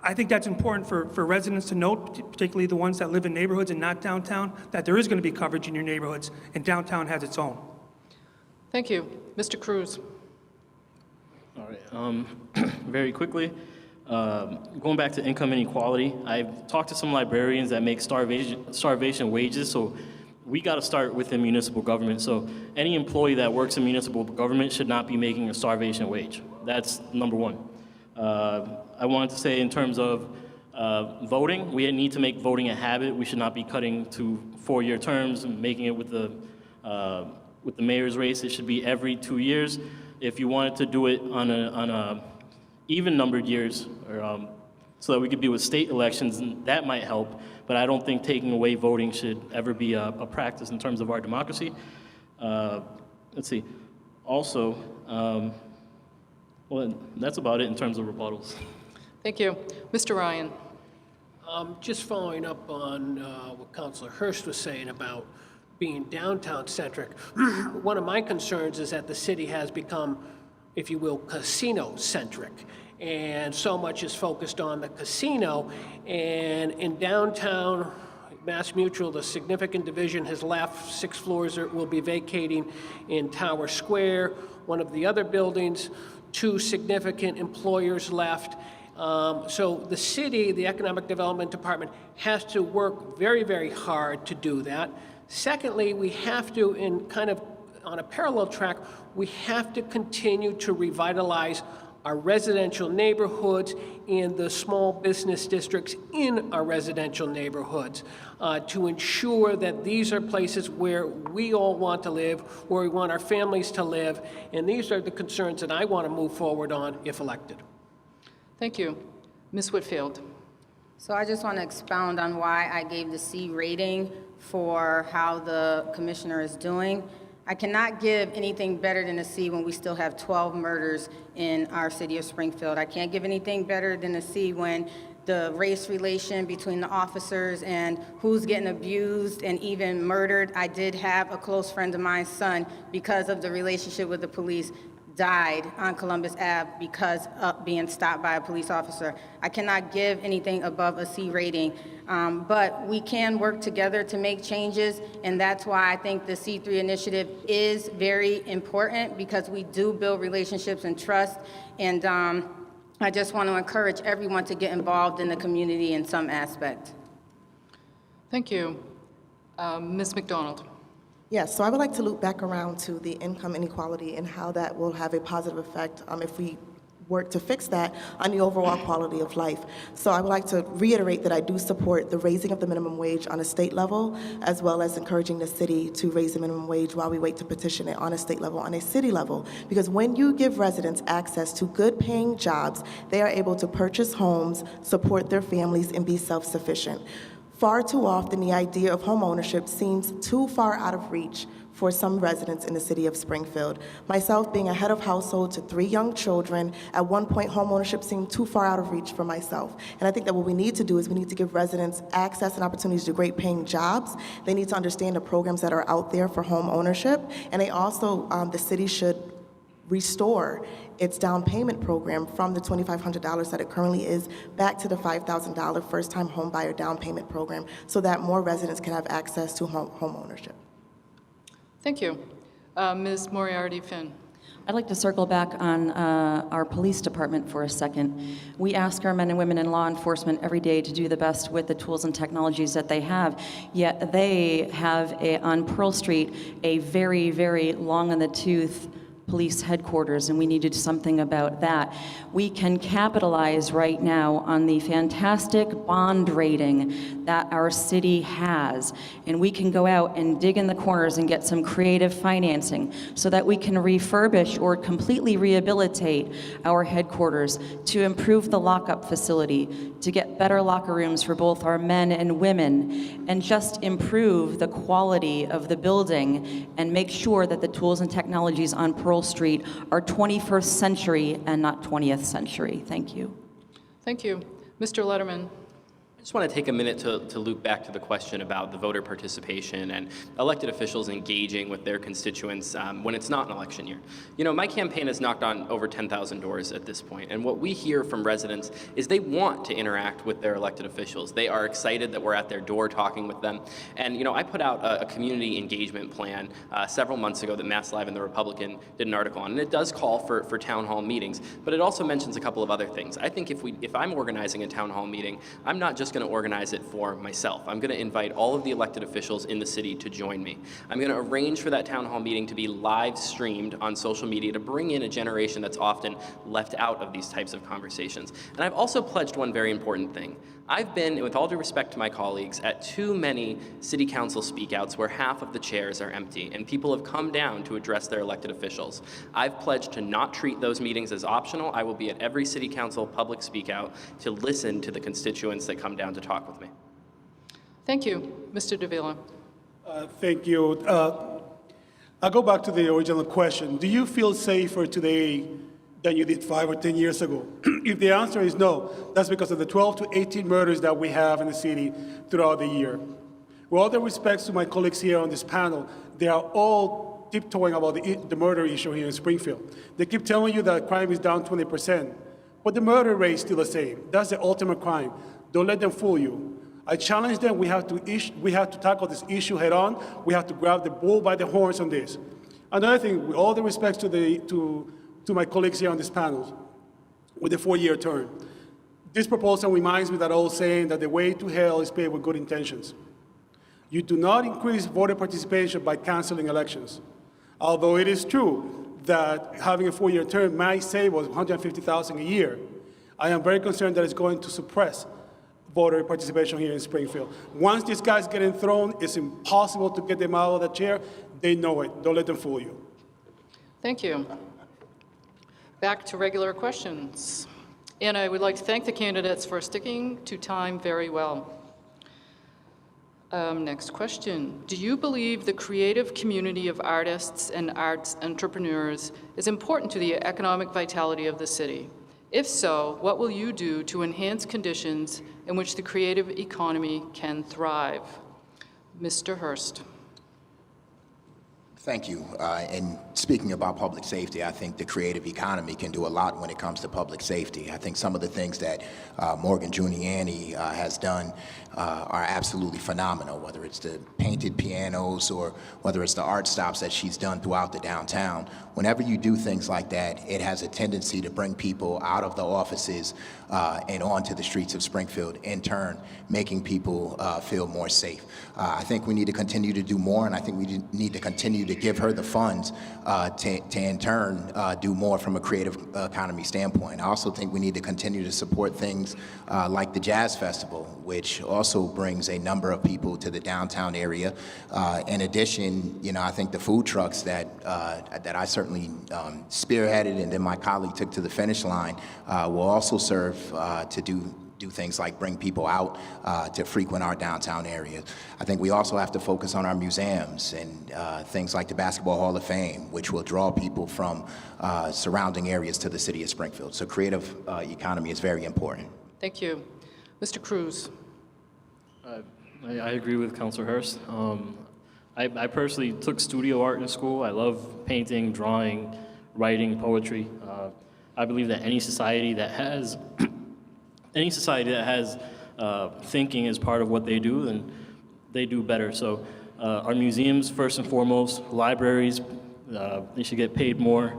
I think that's important for residents to note, particularly the ones that live in neighborhoods and not downtown, that there is going to be coverage in your neighborhoods, and downtown has its own. Thank you. Mr. Cruz. All right. Very quickly, Going back to income inequality, I've talked to some librarians that make starvation wages, so we got to start within municipal government. So any employee that works in municipal government should not be making a starvation wage. That's number one. I wanted to say in terms of voting, we need to make voting a habit. We should not be cutting to 4-year terms and making it with the mayor's race. It should be every 2 years. If you wanted to do it on a even numbered years, or, so that we could be with state elections, that might help. But I don't think taking away voting should ever be a practice in terms of our democracy. Let's see. Also, well, that's about it in terms of rebuttals. Thank you. Mr. Ryan. Just following up on what Councilor Hurst was saying about being downtown-centric, one of my concerns is that the city has become, if you will, casino-centric. And so much is focused on the casino. And in downtown Mass Mutual, the significant division has left. 6 floors will be vacating in Tower Square. One of the other buildings, 2 significant employers left. So the city, the Economic Development Department, has to work very, very hard to do that. Secondly, we have to, in kind of on a parallel track, we have to continue to revitalize our residential neighborhoods and the small business districts in our residential neighborhoods to ensure that these are places where we all want to live, where we want our families to live, and these are the concerns that I want to move forward on if elected. Thank you. Ms. Whitfield. So I just want to expound on why I gave the C rating for how the commissioner is doing. I cannot give anything better than a C when we still have 12 murders in our city of Springfield. I can't give anything better than a C when the race relation between the officers and who's getting abused and even murdered. I did have a close friend of mine's son, because of the relationship with the police, died on Columbus Ave because of being stopped by a police officer. I cannot give anything above a C rating, but we can work together to make changes, and that's why I think the C3 initiative is very important, because we do build relationships and trust, and I just want to encourage everyone to get involved in the community in some aspect. Thank you. Ms. McDonald. Yes, so I would like to loop back around to the income inequality and how that will have a positive effect if we work to fix that on the overall quality of life. So I would like to reiterate that I do support the raising of the minimum wage on a state level, as well as encouraging the city to raise the minimum wage while we wait to petition it on a state level, on a city level. Because when you give residents access to good paying jobs, they are able to purchase homes, support their families, and be self-sufficient. Far too often, the idea of home ownership seems too far out of reach for some residents in the city of Springfield. Myself, being a head of household to 3 young children, at one point home ownership seemed too far out of reach for myself. And I think that what we need to do is we need to give residents access and opportunities to great paying jobs. They need to understand the programs that are out there for home ownership. And they also, the city should restore its down payment program from the $2,500 that it currently is back to the $5,000 first-time home buyer down payment program, so that more residents can have access to home ownership. Thank you. Ms. Moriarty-Finn. I'd like to circle back on our police department for a second. We ask our men and women in law enforcement every day to do the best with the tools and technologies that they have, yet they have, on Pearl Street, a very, very long-in-the-tooth police headquarters, and we need to do something about that. We can capitalize right now on the fantastic bond rating that our city has, and we can go out and dig in the corners and get some creative financing so that we can refurbish or completely rehabilitate our headquarters, to improve the lockup facility, to get better locker rooms for both our men and women, and just improve the quality of the building and make sure that the tools and technologies on Pearl Street are 21st century and not 20th century. Thank you. Thank you. Mr. Lederman. I just want to take a minute to loop back to the question about the voter participation and elected officials engaging with their constituents when it's not an election year. You know, my campaign has knocked on over 10,000 doors at this point, and what we hear from residents is they want to interact with their elected officials. They are excited that we're at their door talking with them. And, you know, I put out a community engagement plan several months ago that Mass Live and the Republican did an article on, and it does call for town hall meetings, but it also mentions a couple of other things. I think if I'm organizing a town hall meeting, I'm not just going to organize it for myself. I'm going to invite all of the elected officials in the city to join me. I'm going to arrange for that town hall meeting to be live streamed on social media to bring in a generation that's often left out of these types of conversations. And I've also pledged one very important thing. I've been, with all due respect to my colleagues, at too many city council speakouts where half of the chairs are empty and people have come down to address their elected officials. I've pledged to not treat those meetings as optional. I will be at every city council public speakout to listen to the constituents that come down to talk with me. Thank you. Mr. Davila. Thank you. I'll go back to the original question. Do you feel safer today than you did 5 or 10 years ago? If the answer is no, that's because of the 12 to 18 murders that we have in the city throughout the year. With all the respects to my colleagues here on this panel, they are all tiptoeing about the murder issue here in Springfield. They keep telling you that crime is down 20%, but the murder rate is still the same. That's the ultimate crime. Don't let them fool you. I challenge them. We have to tackle this issue head on. We have to grab the bull by the horns on this. Another thing, with all the respects to my colleagues here on this panel, with the 4-year term, this proposal reminds me that old saying that the way to hell is paved with good intentions. You do not increase voter participation by canceling elections. Although it is true that having a 4-year term might save us $150,000 a year, I am very concerned that it's going to suppress voter participation here in Springfield. Once these guys get enthroned, it's impossible to get them out of the chair. They know it. Don't let them fool you. Thank you. Back to regular questions. And I would like to thank the candidates for sticking to time very well. Next question. Do you believe the creative community of artists and arts entrepreneurs is important to the economic vitality of the city? If so, what will you do to enhance conditions in which the creative economy can thrive? Mr. Hurst. Thank you. And speaking about public safety, I think the creative economy can do a lot when it comes to public safety. I think some of the things that Morgan Giuliani has done are absolutely phenomenal, whether it's the painted pianos or whether it's the art stops that she's done throughout the downtown. Whenever you do things like that, it has a tendency to bring people out of the offices and onto the streets of Springfield, in turn, making people feel more safe. I think we need to continue to do more, and I think we need to continue to give her the funds to in turn do more from a creative economy standpoint. I also think we need to continue to support things like the Jazz Festival, which also brings a number of people to the downtown area. In addition, you know, I think the food trucks that I certainly spearheaded and then my colleague took to the finish line will also serve to do things like bring people out to frequent our downtown area. I think we also have to focus on our museums and things like the Basketball Hall of Fame, which will draw people from surrounding areas to the city of Springfield. So creative economy is very important. Thank you. Mr. Cruz. I agree with Councilor Hurst. I personally took studio art in school. I love painting, drawing, writing, poetry. I believe that any society that has thinking as part of what they do, then they do better. So our museums, first and foremost, libraries, they should get paid more.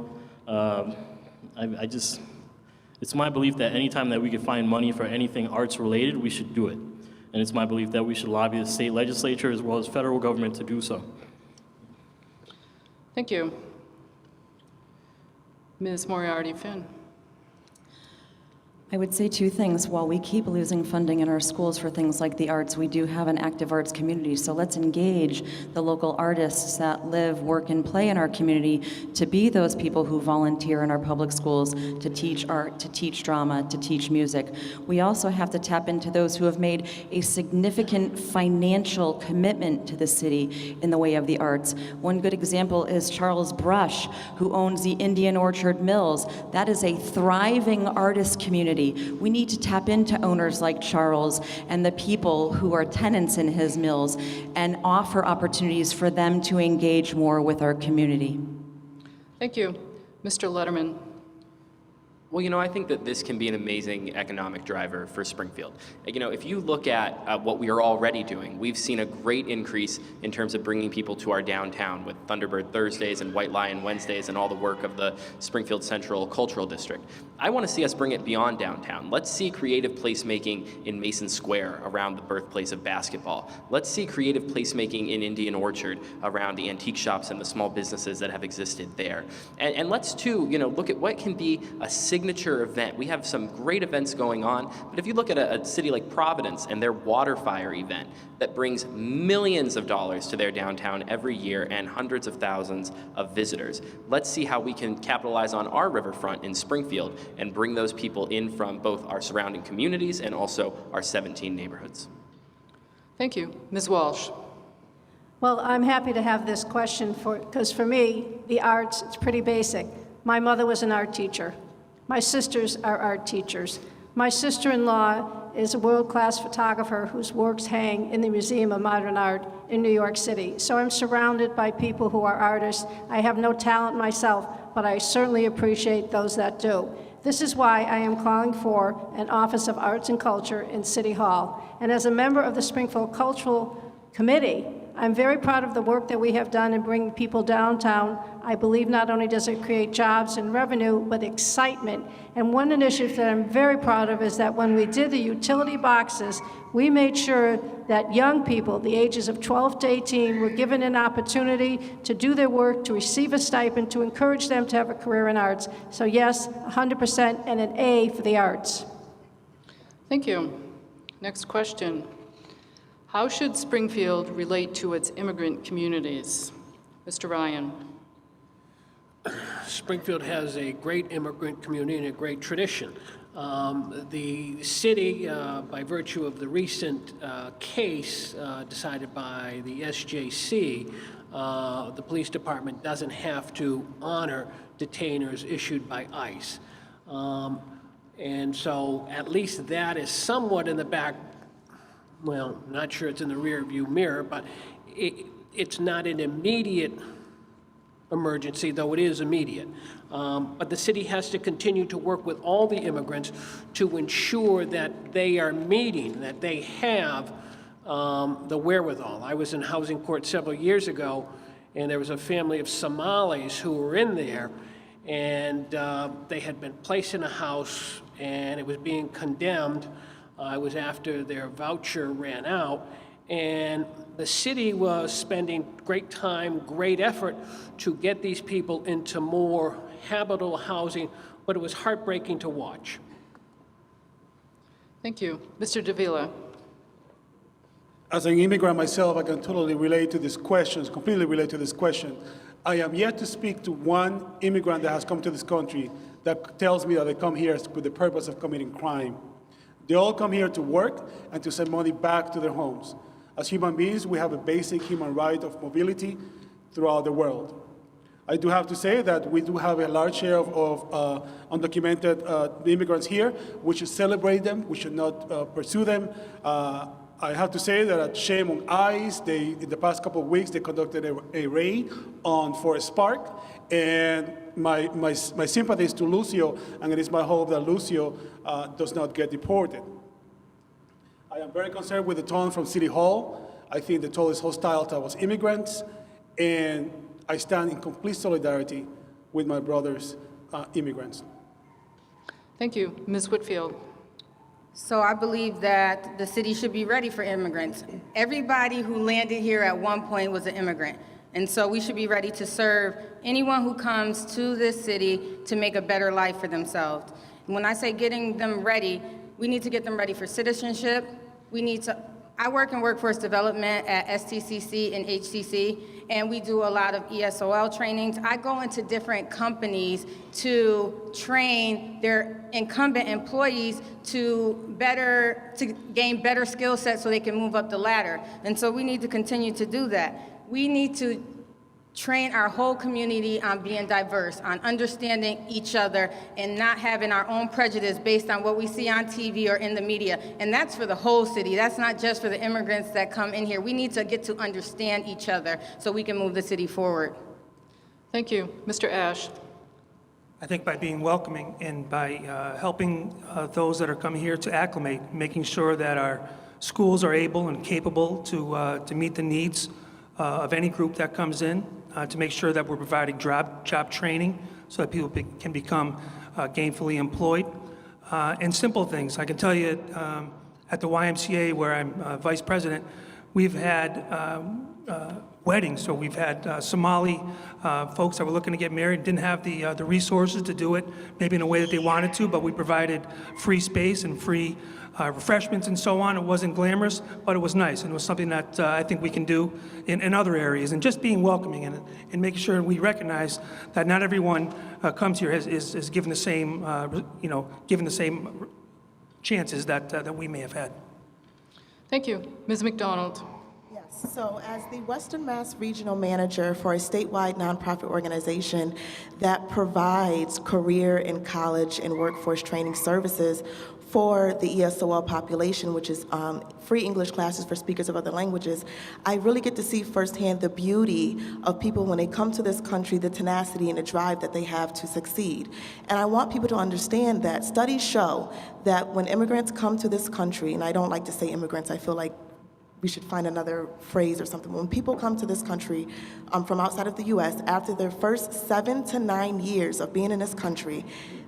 It's my belief that anytime that we can find money for anything arts related, we should do it. And it's my belief that we should lobby the state legislature as well as federal government to do so. Thank you. Ms. Moriarty-Finn. I would say two things. While we keep losing funding in our schools for things like the arts, we do have an active arts community. So let's engage the local artists that live, work, and play in our community to be those people who volunteer in our public schools to teach art, to teach drama, to teach music. We also have to tap into those who have made a significant financial commitment to the city in the way of the arts. One good example is Charles Brush, who owns the Indian Orchard Mills. That is a thriving artist community community. We need to tap into owners like Charles and the people who are tenants in his mills and offer opportunities for them to engage more with our community. Thank you. Mr. Lederman. Well, you know, I think that this can be an amazing economic driver for Springfield. You know, if you look at what we are already doing, we've seen a great increase in terms of bringing people to our downtown with Thunderbird Thursdays and White Lion Wednesdays and all the work of the Springfield Central Cultural District. I want to see us bring it beyond downtown. Let's see creative placemaking in Mason Square around the birthplace of basketball. Let's see creative placemaking in Indian Orchard around the antique shops and the small businesses that have existed there. And let's too, you know, look at what can be a signature event. We have some great events going on, but if you look at a city like Providence and their water fire event that brings millions of dollars to their downtown every year and hundreds of thousands of visitors, let's see how we can capitalize on our riverfront in Springfield and bring those people in from both our surrounding communities and also our 17 neighborhoods. Thank you. Ms. Walsh. Well, I'm happy to have this question because for me, the arts, it's pretty basic. My mother was an art teacher. My sisters are art teachers. My sister-in-law is a world-class photographer whose works hang in the Museum of Modern Art in New York City. So I'm surrounded by people who are artists. I have no talent myself, but I certainly appreciate those that do. This is why I am calling for an Office of Arts and Culture in City Hall. And as a member of the Springfield Cultural Committee, I'm very proud of the work that we have done in bringing people downtown. I believe not only does it create jobs and revenue, but excitement. And one initiative that I'm very proud of is that when we did the utility boxes, we made sure that young people, the ages of 12 to 18, were given an opportunity to do their work, to receive a stipend, to encourage them to have a career in arts. So yes, 100% and an A for the arts. Thank you. Next question. How should Springfield relate to its immigrant communities? Mr. Ryan. Springfield has a great immigrant community and a great tradition. The city, by virtue of the recent case decided by the SJC, the police department doesn't have to honor detainers issued by ICE. And so at least that is somewhat in the back. Well, not sure it's in the rear view mirror, but it's not an immediate emergency, though it is immediate. But the city has to continue to work with all the immigrants to ensure that they are meeting, that they have the wherewithal. I was in housing court several years ago, and there was a family of Somalis who were in there, and they had been placed in a house, and it was being condemned. It was after their voucher ran out, and the city was spending great time, great effort to get these people into more habitable housing, but it was heartbreaking to watch. Thank you. Mr. Davila. As an immigrant myself, I can totally relate to this question, completely relate to this question. I am yet to speak to one immigrant that has come to this country that tells me that they come here with the purpose of committing crime. They all come here to work and to send money back to their homes. As human beings, we have a basic human right of mobility throughout the world. I do have to say that we do have a large share of undocumented immigrants here. We should celebrate them. We should not pursue them. I have to say that at shame on ICE, in the past couple of weeks, they conducted a raid on Forest Park. And my sympathies to Lucio, and it is my hope that Lucio does not get deported. I am very concerned with the tone from City Hall. I think the tone is hostile towards immigrants, and I stand in complete solidarity with my brothers, immigrants. Thank you. Ms. Whitfield. So I believe that the city should be ready for immigrants. Everybody who landed here at one point was an immigrant. And so we should be ready to serve anyone who comes to this city to make a better life for themselves. And when I say getting them ready, we need to get them ready for citizenship. I work in workforce development at STCC and HCC, and we do a lot of ESOL trainings. I go into different companies to train their incumbent employees to gain better skill sets so they can move up the ladder. And so we need to continue to do that. We need to train our whole community on being diverse, on understanding each other, and not having our own prejudice based on what we see on TV or in the media. And that's for the whole city. That's not just for the immigrants that come in here. We need to get to understand each other so we can move the city forward. Thank you. Mr. Ashe. I think by being welcoming and by helping those that are coming here to acclimate, making sure that our schools are able and capable to meet the needs of any group that comes in, to make sure that we're providing job training so that people can become gainfully employed. And simple things. I can tell you at the YMCA, where I'm vice president, we've had weddings. So we've had Somali folks that were looking to get married, didn't have the resources to do it maybe in a way that they wanted to, but we provided free space and free refreshments and so on. It wasn't glamorous, but it was nice, and it was something that I think we can do in other areas. And just being welcoming and making sure we recognize that not everyone comes here is given the same, given the same chances that we may have had. Thank you. Ms. McDonald. Yes, so as the Western Mass Regional Manager for a statewide nonprofit organization that provides career and college and workforce training services for the ESOL population, which is free English classes for speakers of other languages, I really get to see firsthand the beauty of people when they come to this country, the tenacity and the drive that they have to succeed. And I want people to understand that studies show that when immigrants come to this country, and I don't like to say immigrants, I feel like we should find another phrase or something. When people come to this country from outside of the US, after their first 7 to 9 years of being in this country,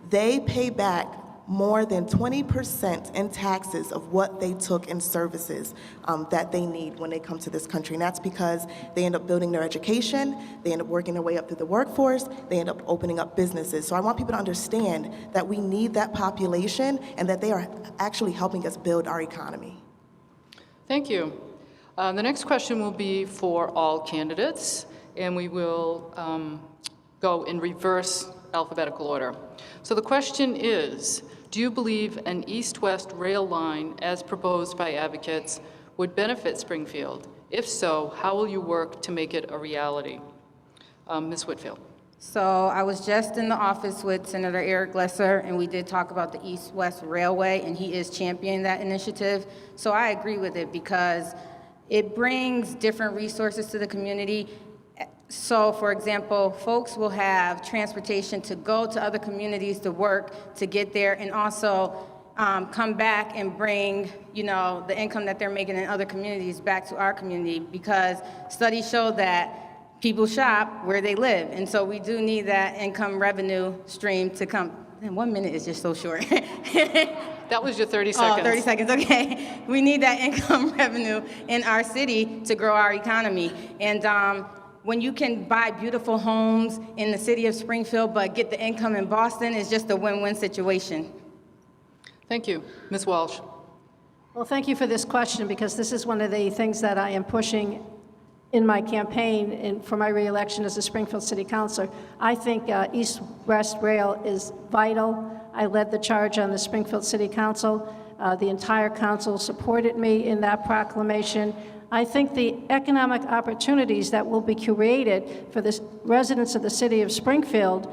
they pay back more than 20% in taxes of what they took in services that they need when they come to this country. And that's because they end up building their education, they end up working their way up through the workforce, they end up opening up businesses. So I want people to understand that we need that population and that they are actually helping us build our economy. Thank you. The next question will be for all candidates, and we will go in reverse alphabetical order. So the question is, do you believe an east-west rail line, as proposed by advocates, would benefit Springfield? If so, how will you work to make it a reality? Ms. Whitfield. So I was just in the office with Senator Eric Lesser, and we did talk about the East-West Railway, and he is championing that initiative. So I agree with it because it brings different resources to the community. So, for example, folks will have transportation to go to other communities to work, to get there, and also come back and bring, the income that they're making in other communities back to our community, because studies show that people shop where they live, and so we do need that income revenue stream to come. And 1 minute is just so short. That was your 30 seconds. Oh, 30 seconds, okay. We need that income revenue in our city to grow our economy. And when you can buy beautiful homes in the city of Springfield but get the income in Boston, it's just a win-win situation. Thank you. Ms. Walsh. Well, thank you for this question, because this is one of the things that I am pushing in my campaign for my reelection as a Springfield City Councilor. I think East-West Rail is vital. I led the charge on the Springfield City Council. The entire council supported me in that proclamation. I think the economic opportunities that will be created for the residents of the city of Springfield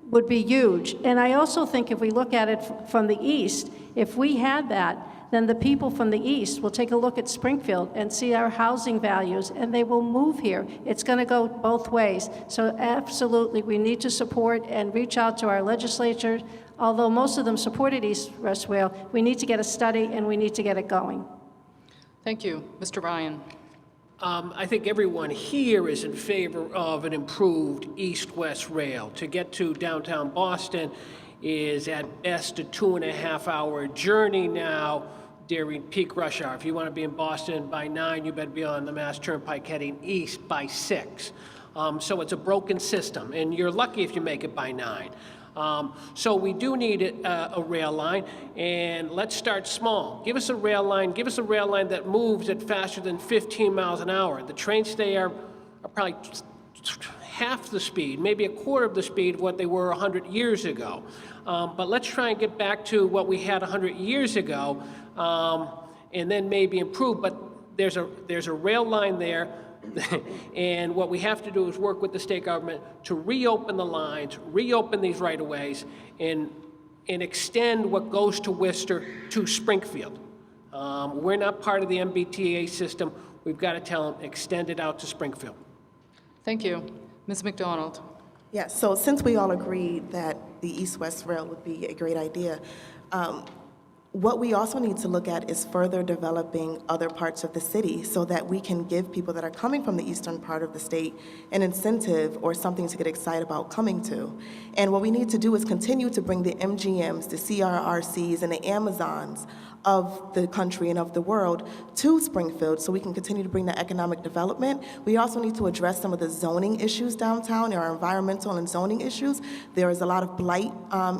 would be huge. And I also think if we look at it from the east, if we had that, then the people from the east will take a look at Springfield and see our housing values, and they will move here. It's going to go both ways. So absolutely, we need to support and reach out to our legislatures. Although most of them supported East-West Rail, we need to get a study and we need to get it going. Thank you. Mr. Ryan. I think everyone here is in favor of an improved east-west rail. To get to downtown Boston is at best a 2.5-hour journey now during peak rush hour. If you want to be in Boston by 9, you better be on the Mass Turnpike heading east by 6. So it's a broken system, and you're lucky if you make it by 9. So we do need a rail line, and let's start small. Give us a rail line that moves at faster than 15 miles an hour. The trains today are probably half the speed, maybe a quarter of the speed of what they were 100 years ago. But let's try and get back to what we had 100 years ago, and then maybe improve. But there's a rail line there And what we have to do is work with the state government to reopen the lines, reopen these right-of-ways, and extend what goes to Worcester to Springfield. We're not part of the MBTA system. We've got to tell them, extend it out to Springfield. Thank you. Ms. McDonald. Yeah, so since we all agreed that the East-West Rail would be a great idea, what we also need to look at is further developing other parts of the city so that we can give people that are coming from the eastern part of the state an incentive or something to get excited about coming to. And what we need to do is continue to bring the MGMs, the CRRCs, and the Amazons of the country and of the world to Springfield so we can continue to bring the economic development. We also need to address some of the zoning issues downtown. There are environmental and zoning issues. There is a lot of blight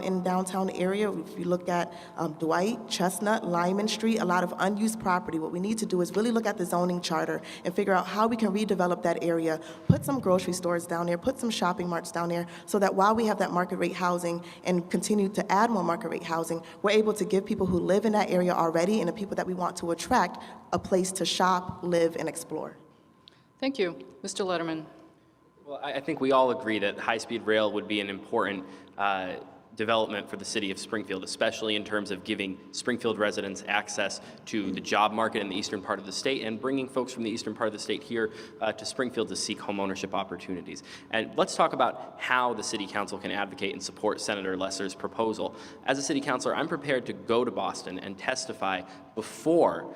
in downtown area. If you look at Dwight, Chestnut, Lyman Street, a lot of unused property. What we need to do is really look at the zoning charter and figure out how we can redevelop that area, put some grocery stores down there, put some shopping marts down there, so that while we have that market rate housing and continue to add more market rate housing, we're able to give people who live in that area already and the people that we want to attract a place to shop, live, and explore. Thank you. Mr. Lederman. Well, I think we all agree that high-speed rail would be an important development for the city of Springfield, especially in terms of giving Springfield residents access to the job market in the eastern part of the state and bringing folks from the eastern part of the state here to Springfield to seek home ownership opportunities. And let's talk about how the city council can advocate and support Senator Lesser's proposal. As a city councilor, I'm prepared to go to Boston and testify before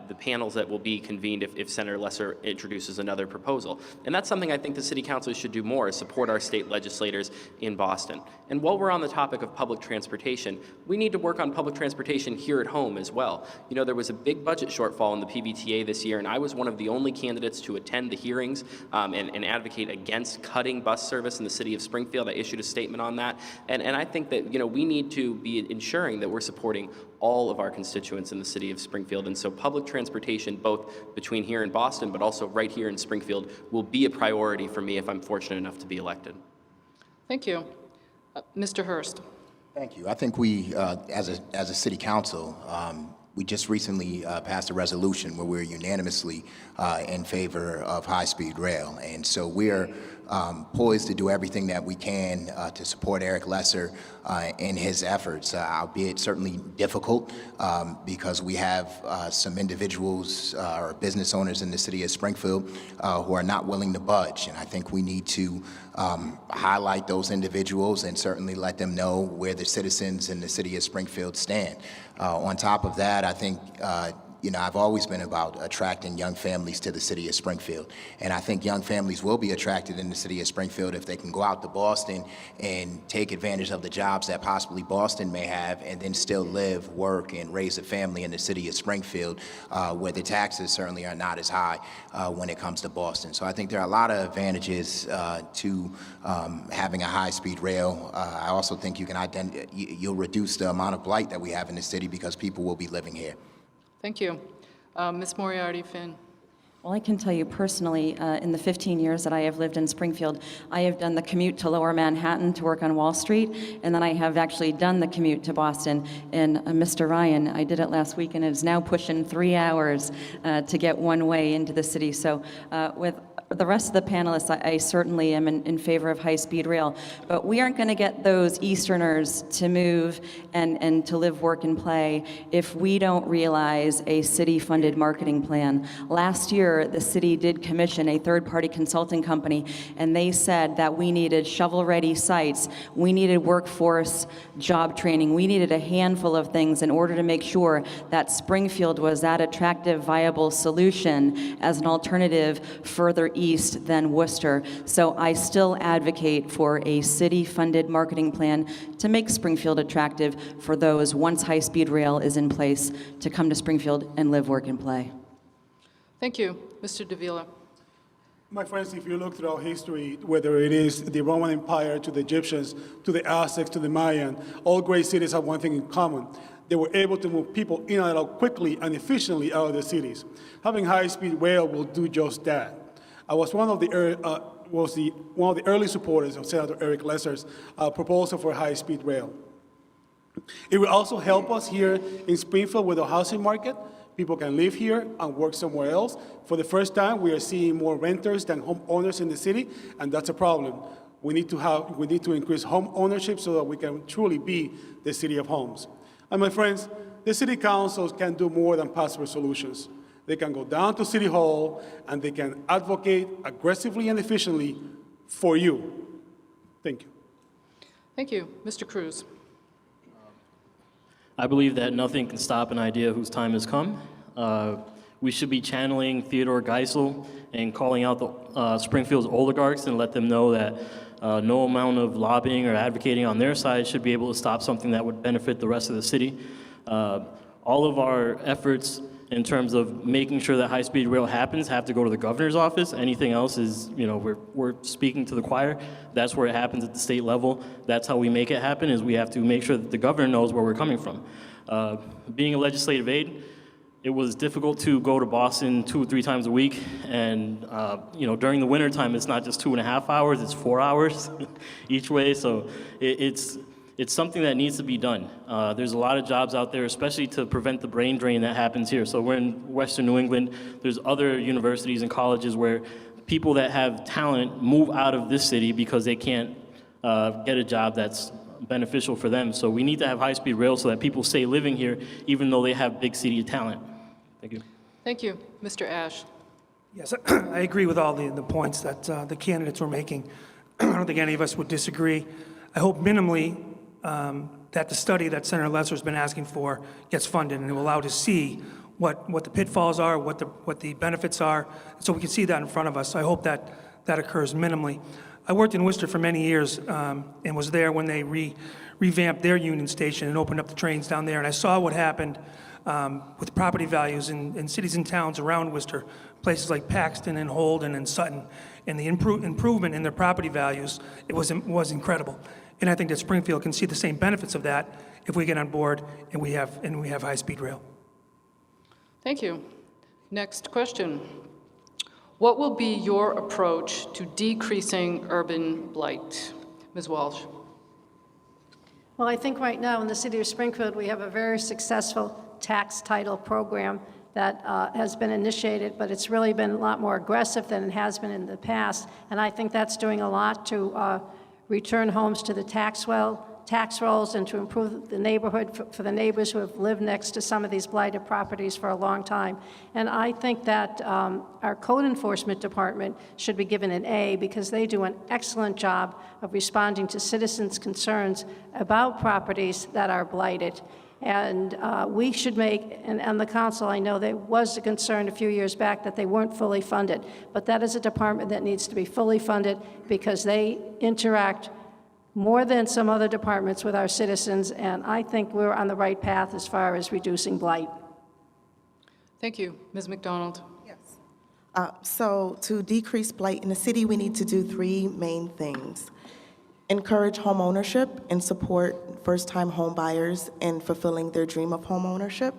the panels that will be convened if Senator Lesser introduces another proposal. And that's something I think the city council should do more, is support our state legislators in Boston. And while we're on the topic of public transportation, we need to work on public transportation here at home as well. You know, there was a big budget shortfall in the PBTA this year, and I was one of the only candidates to attend the hearings and advocate against cutting bus service in the city of Springfield. I issued a statement on that. And I think that, you know, we need to be ensuring that we're supporting all of our constituents in the city of Springfield. And so public transportation, both between here and Boston, but also right here in Springfield, will be a priority for me if I'm fortunate enough to be elected. Thank you. Mr. Hurst. Thank you. I think we, as a city council, we just recently passed a resolution where we're unanimously in favor of high-speed rail. And so we're poised to do everything that we can to support Eric Lesser in his efforts, albeit certainly difficult because we have some individuals or business owners in the city of Springfield who are not willing to budge. And I think we need to highlight those individuals and certainly let them know where the citizens in the city of Springfield stand. On top of that, I think you know, I've always been about attracting young families to the city of Springfield. And I think young families will be attracted in the city of Springfield if they can go out to Boston and take advantage of the jobs that possibly Boston may have and then still live, work, and raise a family in the city of Springfield, where the taxes certainly are not as high when it comes to Boston. So I think there are a lot of advantages to having a high-speed rail. I also think you can you'll reduce the amount of blight that we have in the city because people will be living here. Thank you. Ms. Moriarty-Finn. Well, I can tell you personally, in the 15 years that I have lived in Springfield, I have done the commute to Lower Manhattan to work on Wall Street, and then I have actually done the commute to Boston. And Mr. Ryan, I did it last week, and it's now pushing 3 hours to get one way into the city. So with the rest of the panelists, I certainly am in favor of high-speed rail, but we aren't going to get those Easterners to move and to live, work, and play if we don't realize a city-funded marketing plan. Last year, the city did commission a third-party consulting company, and they said that we needed shovel-ready sites, we needed workforce job training, we needed a handful of things in order to make sure that Springfield was that attractive, viable solution as an alternative further east than Worcester. So I still advocate for a city-funded marketing plan to make Springfield attractive for those, once high-speed rail is in place, to come to Springfield and live, work, and play. Thank you. Mr. Davila. My friends, if you look throughout history, whether it is the Roman Empire to the Egyptians, to the Aztecs, to the Mayan, all great cities have one thing in common. They were able to move people in and out quickly and efficiently out of the cities. Having high-speed rail will do just that. I was one of the early supporters of Senator Eric Lesser's proposal for high-speed rail. It will also help us here in Springfield with the housing market, People can live here and work somewhere else. For the first time, we are seeing more renters than homeowners in the city, and that's a problem. We need to increase home ownership so that we can truly be the city of homes. And my friends, the city councils can do more than pass resolutions. They can go down to City Hall and they can advocate aggressively and efficiently for you. Thank you. Thank you. Mr. Cruz. I believe that nothing can stop an idea whose time has come. We should be channeling Theodore Geisel and calling out the Springfield's oligarchs and let them know that no amount of lobbying or advocating on their side should be able to stop something that would benefit the rest of the city. All of our efforts in terms of making sure that high-speed rail happens have to go to the governor's office. Anything else is, we're speaking to the choir. That's where it happens at the state level. That's how we make it happen, is we have to make sure that the governor knows where we're coming from. Being a legislative aide, it was difficult to go to Boston 2 or 3 times a week, and during the winter time, it's not just 2.5 hours, it's 4 hours each way, so it's something that needs to be done. There's a lot of jobs out there, especially to prevent the brain drain that happens here. So we're in Western New England. There's other universities and colleges where people that have talent move out of this city because they can't get a job that's beneficial for them. So we need to have high-speed rail so that people stay living here even though they have big city talent. Thank you. Thank you. Mr. Ashe. Yes, I agree with all the points that the candidates were making. I don't think any of us would disagree. I hope minimally that the study that Senator Lesser's been asking for gets funded and it will allow to see what the pitfalls are, what the benefits are, so we can see that in front of us. So I hope that occurs minimally. I worked in Worcester for many years and was there when they revamped their Union Station and opened up the trains down there, and I saw what happened with property values in cities and towns around Worcester, places like Paxton and Holden and Sutton, and the improvement in their property values, it was incredible. And I think that Springfield can see the same benefits of that if we get on board and we have high-speed rail. Thank you. Next question. What will be your approach to decreasing urban blight? Ms. Walsh. Well, I think right now in the city of Springfield, we have a very successful tax title program that has been initiated, but it's really been a lot more aggressive than it has been in the past. And I think that's doing a lot to return homes to the tax rolls and to improve the neighborhood for the neighbors who have lived next to some of these blighted properties for a long time. And I think that our code enforcement department should be given an A because they do an excellent job of responding to citizens' concerns about properties that are blighted. And we should make, and on the council, I know there was a concern a few years back that they weren't fully funded, but that is a department that needs to be fully funded because they interact more than some other departments with our citizens, and I think we're on the right path as far as reducing blight. Thank you. Ms. McDonald. Yes. So to decrease blight in the city, we need to do 3 main things. Encourage home ownership and support first-time home buyers in fulfilling their dream of home ownership.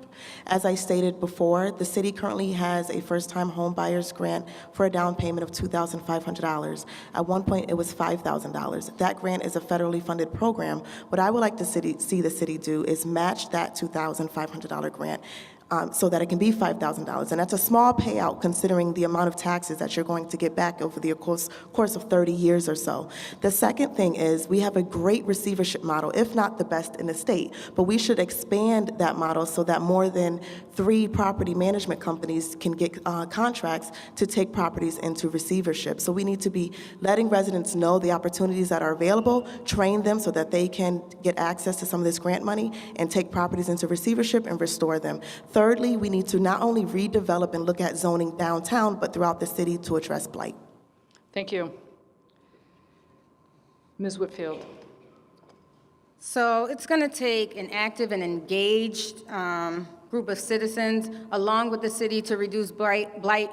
As I stated before, the city currently has a first-time home buyers grant for a down payment of $2,500. At one point, it was $5,000. That grant is a federally funded program. What I would like to see the city do is match that $2,500 grant so that it can be $5,000. And that's a small payout considering the amount of taxes that you're going to get back over the course of 30 years or so. The second thing is we have a great receivership model, if not the best in the state, but we should expand that model so that more than 3 property management companies can get contracts to take properties into receivership. So we need to be letting residents know the opportunities that are available, train them so that they can get access to some of this grant money and take properties into receivership and restore them. Thirdly, we need to not only redevelop and look at zoning downtown, but throughout the city to address blight. Thank you. Ms. Whitfield. So it's going to take an active and engaged group of citizens along with the city to reduce blight. Blight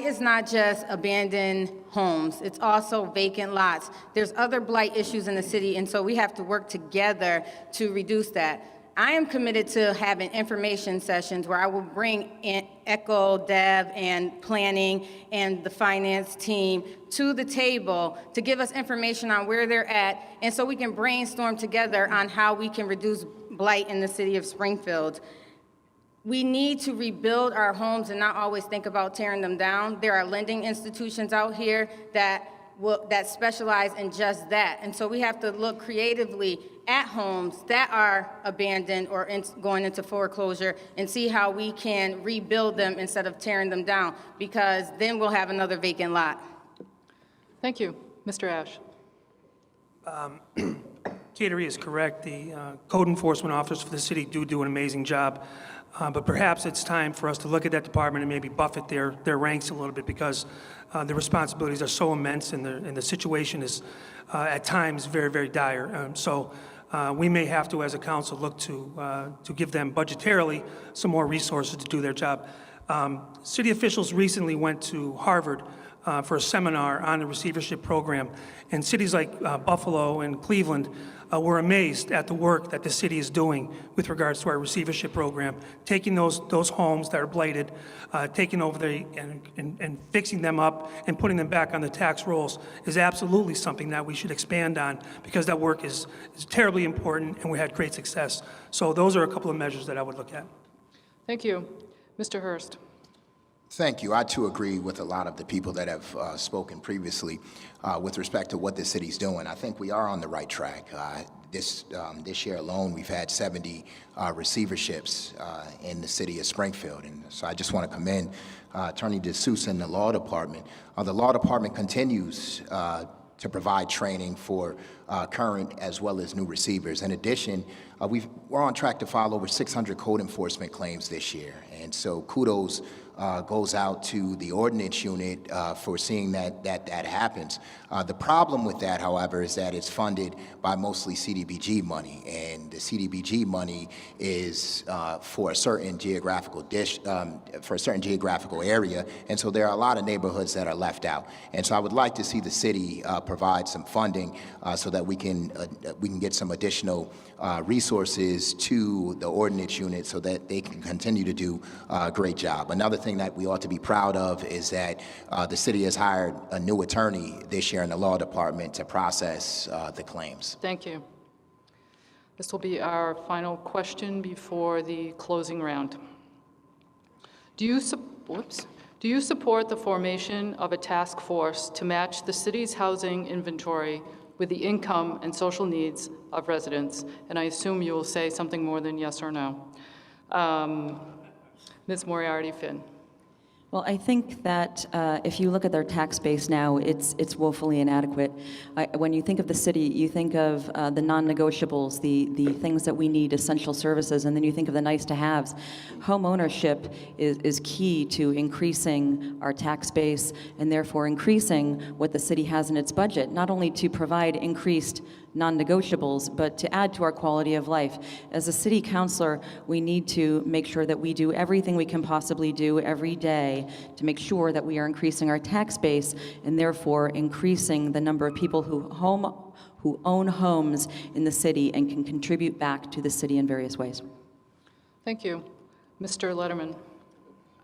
is not just abandoned homes. It's also vacant lots. There's other blight issues in the city, and so we have to work together to reduce that. I am committed to having information sessions where I will bring in ECHO, Dev, and planning and the finance team to the table to give us information on where they're at, and so we can brainstorm together on how we can reduce blight in the city of Springfield. we need to rebuild our homes and not always think about tearing them down. There are lending institutions out here that specialize in just that. And so we have to look creatively at homes that are abandoned or going into foreclosure and see how we can rebuild them instead of tearing them down, because then we'll have another vacant lot. Thank you. Mr. Ashe. Kateri is correct. The code enforcement officers for the city do an amazing job. But perhaps it's time for us to look at that department and maybe buffet their ranks a little bit, because the responsibilities are so immense and the situation is at times very, very dire. So we may have to, as a council, look to give them budgetarily some more resources to do their job. City officials recently went to Harvard for a seminar on the receivership program, and cities like Buffalo and Cleveland were amazed at the work that the city is doing with regards to our receivership program, taking those homes that are blighted, taking over and fixing them up and putting them back on the tax rolls is absolutely something that we should expand on, because that work is terribly important and we had great success. So those are a couple of measures that I would look at. Thank you. Mr. Hurst. Thank you. I too agree with a lot of the people that have spoken previously with respect to what the city's doing. I think we are on the right track. This year alone, we've had 70 receiverships in the city of Springfield. And so I just want to commend Attorney DeSouza and the law department. The law department continues to provide training for current as well as new receivers. In addition, we're on track to file over 600 code enforcement claims this year. And so kudos goes out to the ordinance unit for seeing that happens. The problem with that, however, is that it's funded by mostly CDBG money, and the CDBG money is for a certain geographical area, and so there are a lot of neighborhoods that are left out. And so I would like to see the city provide some funding so that we can get some additional resources to the ordinance unit so that they can continue to do a great job. Another thing that we ought to be proud of is that the city has hired a new attorney this year in the law department to process the claims. Thank you. This will be our final question before the closing round. Do you support the formation of a task force to match the city's housing inventory with the income and social needs of residents? And I assume you will say something more than yes or no. Ms. Moriarty-Finn. Well, I think that if you look at their tax base now, it's woefully inadequate. When you think of the city, you think of the non-negotiables, the things that we need, essential services, and then you think of the nice-to-haves. Home ownership is key to increasing our tax base and therefore increasing what the city has in its budget, not only to provide increased non-negotiables, but to add to our quality of life. As a city councilor, we need to make sure that we do everything we can possibly do every day to make sure that we are increasing our tax base and therefore increasing the number of people who own homes in the city and can contribute back to the city in various ways. Thank you. Mr. Lederman.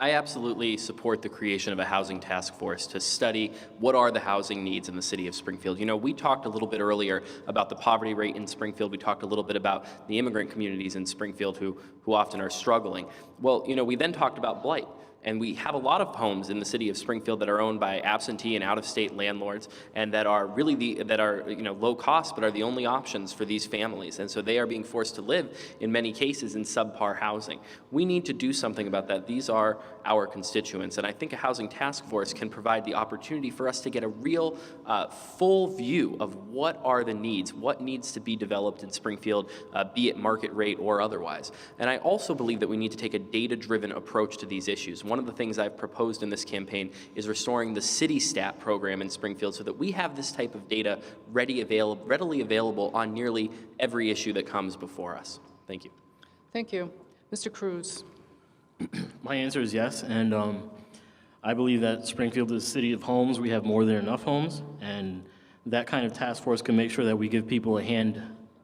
I absolutely support the creation of a housing task force to study what are the housing needs in the city of Springfield. You know, we talked a little bit earlier about the poverty rate in Springfield. We talked a little bit about the immigrant communities in Springfield who often are struggling. Well, you know, we then talked about blight. And we have a lot of homes in the city of Springfield that are owned by absentee and out-of-state landlords, and that are really low cost, but are the only options for these families. And so they are being forced to live, in many cases, in subpar housing. We need to do something about that. These are our constituents, and I think a housing task force can provide the opportunity for us to get a real full view of what are the needs, what needs to be developed in Springfield, be it market rate or otherwise. And I also believe that we need to take a data-driven approach to these issues. One of the things I've proposed in this campaign is restoring the City Stat program in Springfield so that we have this type of data readily available on nearly every issue that comes before us. Thank you. Thank you. Mr. Cruz. My answer is yes, and I believe that Springfield is a city of homes. We have more than enough homes, and that kind of task force can make sure that we give people a hand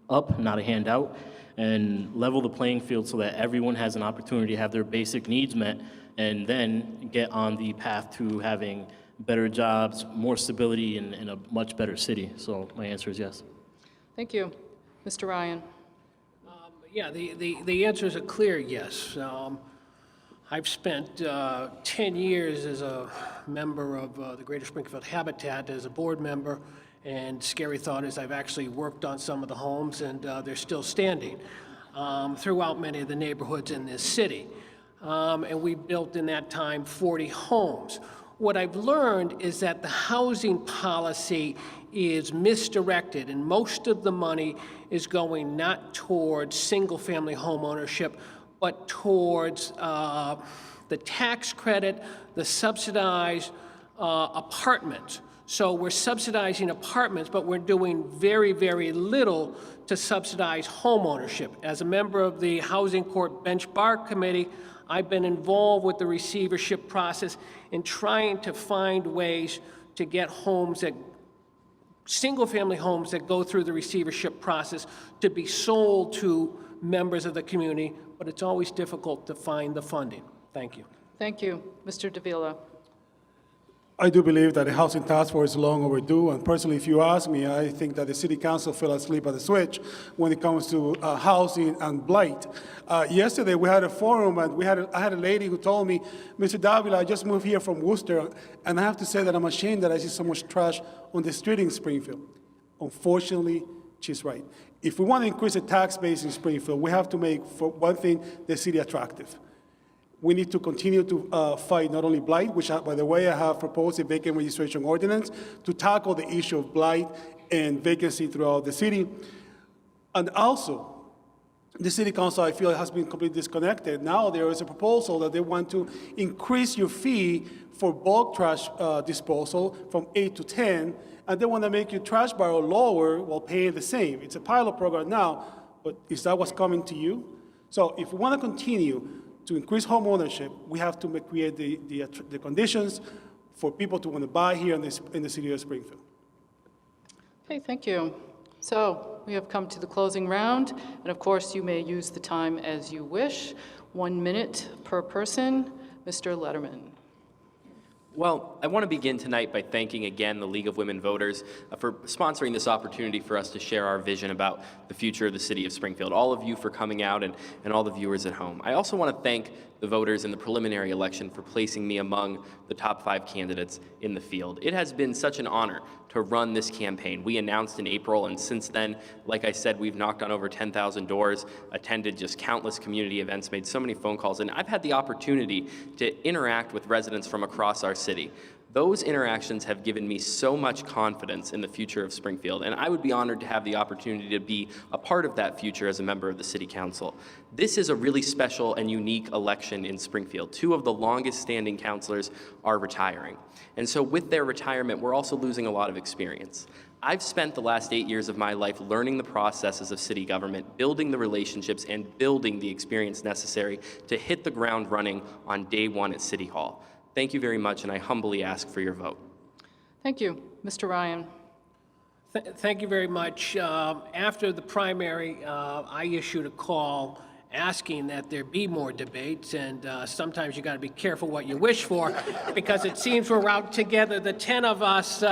up, not a handout, and level the playing field so that everyone has an opportunity to have their basic needs met and then get on the path to having better jobs, more stability, and a much better city. So my answer is yes. Thank you. Mr. Ryan. Yeah, the answer is a clear yes. I've spent 10 years as a member of the Greater Springfield Habitat as a board member, and scary thought is I've actually worked on some of the homes, and they're still standing throughout many of the neighborhoods in this city. And we built in that time 40 homes. What I've learned is that the housing policy is misdirected, and most of the money is going not towards single-family home ownership, but towards the tax credit, the subsidized apartments. So we're subsidizing apartments, but we're doing very, very little to subsidize home ownership. As a member of the Housing Court Bench Bar Committee, I've been involved with the receivership process in trying to find ways to get homes that, single-family homes that go through the receivership process to be sold to members of the community, but it's always difficult to find the funding. Thank you. Thank you. Mr. Davila. I do believe that the housing task force is long overdue, and personally, if you ask me, I think that the city council fell asleep at the switch when it comes to housing and blight. Yesterday, we had a forum, and I had a lady who told me, Mr. Davila, I just moved here from Worcester, and I have to say that I'm ashamed that I see so much trash on the street in Springfield. Unfortunately, she's right. If we want to increase the tax base in Springfield, we have to make, for one thing, the city attractive. We need to continue to fight not only blight, which, by the way, I have proposed a vacant registration ordinance to tackle the issue of blight and vacancy throughout the city. And also, the city council, I feel, has been completely disconnected. Now there is a proposal that they want to increase your fee for bulk trash disposal from 8 to 10, and they want to make your trash barrel lower while paying the same. It's a pilot program now, but is that what's coming to you? So if we want to continue to increase home ownership, we have to create the conditions for people to want to buy here in the city of Springfield. Okay, thank you. So we have come to the closing round, and of course you may use the time as you wish. 1 minute per person. Mr. Lederman. Well, I want to begin tonight by thanking again the League of Women Voters for sponsoring this opportunity for us to share our vision about the future of the city of Springfield. All of you for coming out and all the viewers at home. I also want to thank the voters in the preliminary election for placing me among the top 5 candidates in the field. It has been such an honor to run this campaign. We announced in April, and since then, like I said, we've knocked on over 10,000 doors, attended just countless community events, made so many phone calls, and I've had the opportunity to interact with residents from across our city. Those interactions have given me so much confidence in the future of Springfield, and I would be honored to have the opportunity to be a part of that future as a member of the City Council. This is a really special and unique election in Springfield. 2 of the longest standing councilors are retiring. And so with their retirement, we're also losing a lot of experience. I've spent the last 8 years of my life learning the processes of city government, building the relationships, and building the experience necessary to hit the ground running on day 1 at City Hall. Thank you very much, and I humbly ask for your vote. Thank you. Mr. Ryan. Thank you very much. After the primary, I issued a call asking that there be more debates, and sometimes you got to be careful what you wish for, because it seems we're out together, the 10 of us,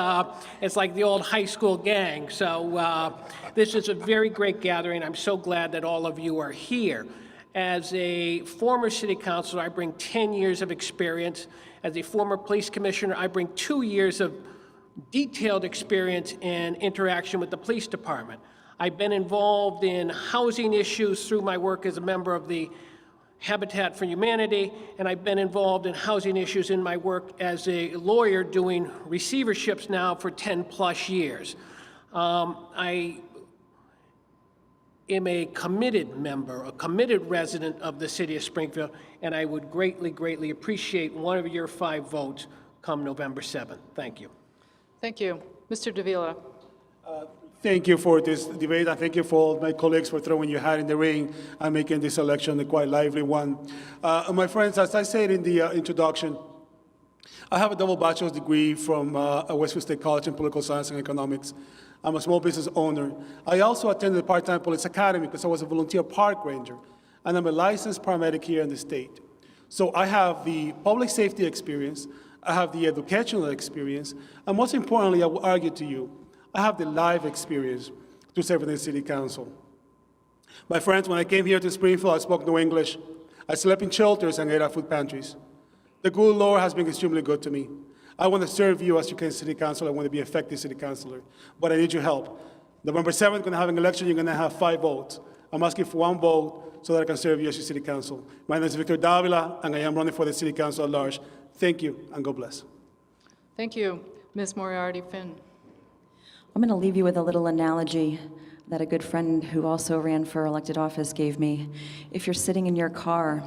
it's like the old high school gang. So this is a very great gathering. I'm so glad that all of you are here. As a former city councilor, I bring 10 years of experience. As a former police commissioner, I bring 2 years of detailed experience and interaction with the police department. I've been involved in housing issues through my work as a member of the Habitat for Humanity, and I've been involved in housing issues in my work as a lawyer doing receiverships now for 10+ years. I am a committed member, a committed resident of the city of Springfield, and I would greatly, greatly appreciate one of your 5 votes come November 7th. Thank you. Thank you. Mr. Davila. Thank you for this debate, and thank you for all my colleagues for throwing your hat in the ring and making this election a quite lively one. My friends, as I said in the introduction, I have a double bachelor's degree from Westfield State College in Political Science and Economics. I'm a small business owner. I also attended the part-time police academy because I was a volunteer park ranger, and I'm a licensed paramedic here in the state. So I have the public safety experience, I have the educational experience, and most importantly, I will argue to you, I have the live experience to serve in the city council. My friends, when I came here to Springfield, I spoke no English. I slept in shelters and ate at food pantries. The good Lord has been extremely good to me. I want to serve you as your city council. I want to be an effective city councilor, but I need your help. November 7th, we're going to have an election. You're going to have 5 votes. I'm asking for 1 vote so that I can serve you as your city council. My name is Victor Davila, and I am running for the city council at large. Thank you, and God bless. Thank you. Ms. Moriarty-Finn. I'm going to leave you with a little analogy that a good friend who also ran for elected office gave me. If you're sitting in your car,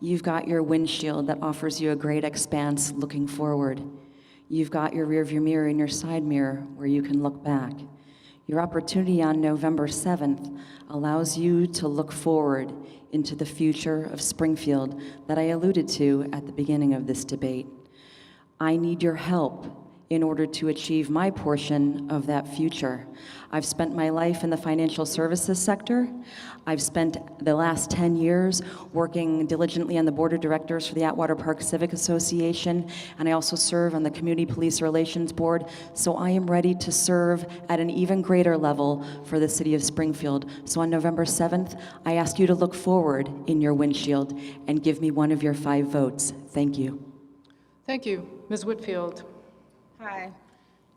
you've got your windshield that offers you a great expanse looking forward. You've got your rearview mirror and your side mirror where you can look back. Your opportunity on November 7th allows you to look forward into the future of Springfield that I alluded to at the beginning of this debate. I need your help in order to achieve my portion of that future. I've spent my life in the financial services sector. I've spent the last 10 years working diligently on the board of directors for the Atwater Park Civic Association, and I also serve on the Community Police Relations Board, so I am ready to serve at an even greater level for the city of Springfield. So on November 7th, I ask you to look forward in your windshield and give me one of your 5 votes. Thank you. Thank you. Ms. Whitfield. Hi.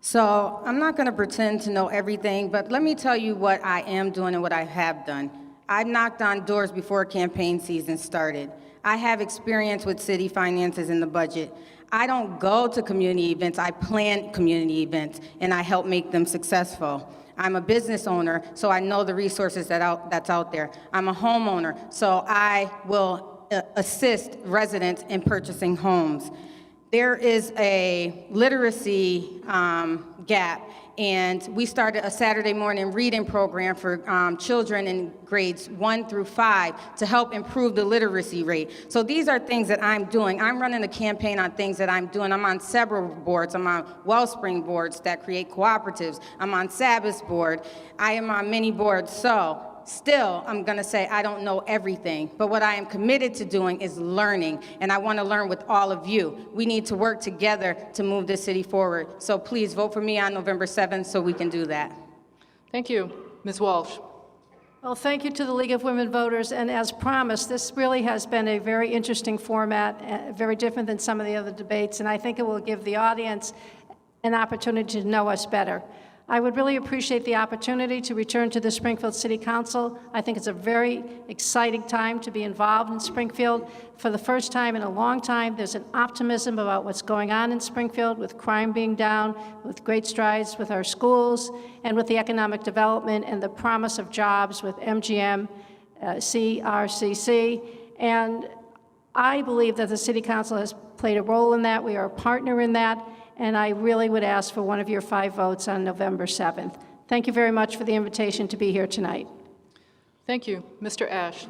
So I'm not going to pretend to know everything, but let me tell you what I am doing and what I have done. I've knocked on doors before campaign season started. I have experience with city finances and the budget. I don't go to community events, I plan community events, and I help make them successful. I'm a business owner, so I know the resources that's out there. I'm a homeowner, so I will assist residents in purchasing homes. There is a literacy gap, and we started a Saturday morning reading program for children in grades 1 through 5 to help improve the literacy rate. So these are things that I'm doing. I'm running a campaign on things that I'm doing. I'm on several boards. I'm on Wellspring boards that create cooperatives. I'm on Sabbath's board. I am on many boards. So still, I'm going to say I don't know everything, but what I am committed to doing is learning, and I want to learn with all of you. We need to work together to move this city forward. So please vote for me on November 7th so we can do that. Thank you. Ms. Walsh. Well, thank you to the League of Women Voters, and as promised, this really has been a very interesting format, very different than some of the other debates, and I think it will give the audience an opportunity to know us better. I would really appreciate the opportunity to return to the Springfield City Council. I think it's a very exciting time to be involved in Springfield. For the first time in a long time, there's an optimism about what's going on in Springfield, with crime being down, with great strides with our schools, and with the economic development and the promise of jobs with MGM, CRCC. And I believe that the City Council has played a role in that. We are a partner in that. And I really would ask for one of your 5 votes on November 7th. Thank you very much for the invitation to be here tonight. Thank you. Mr. Ashe.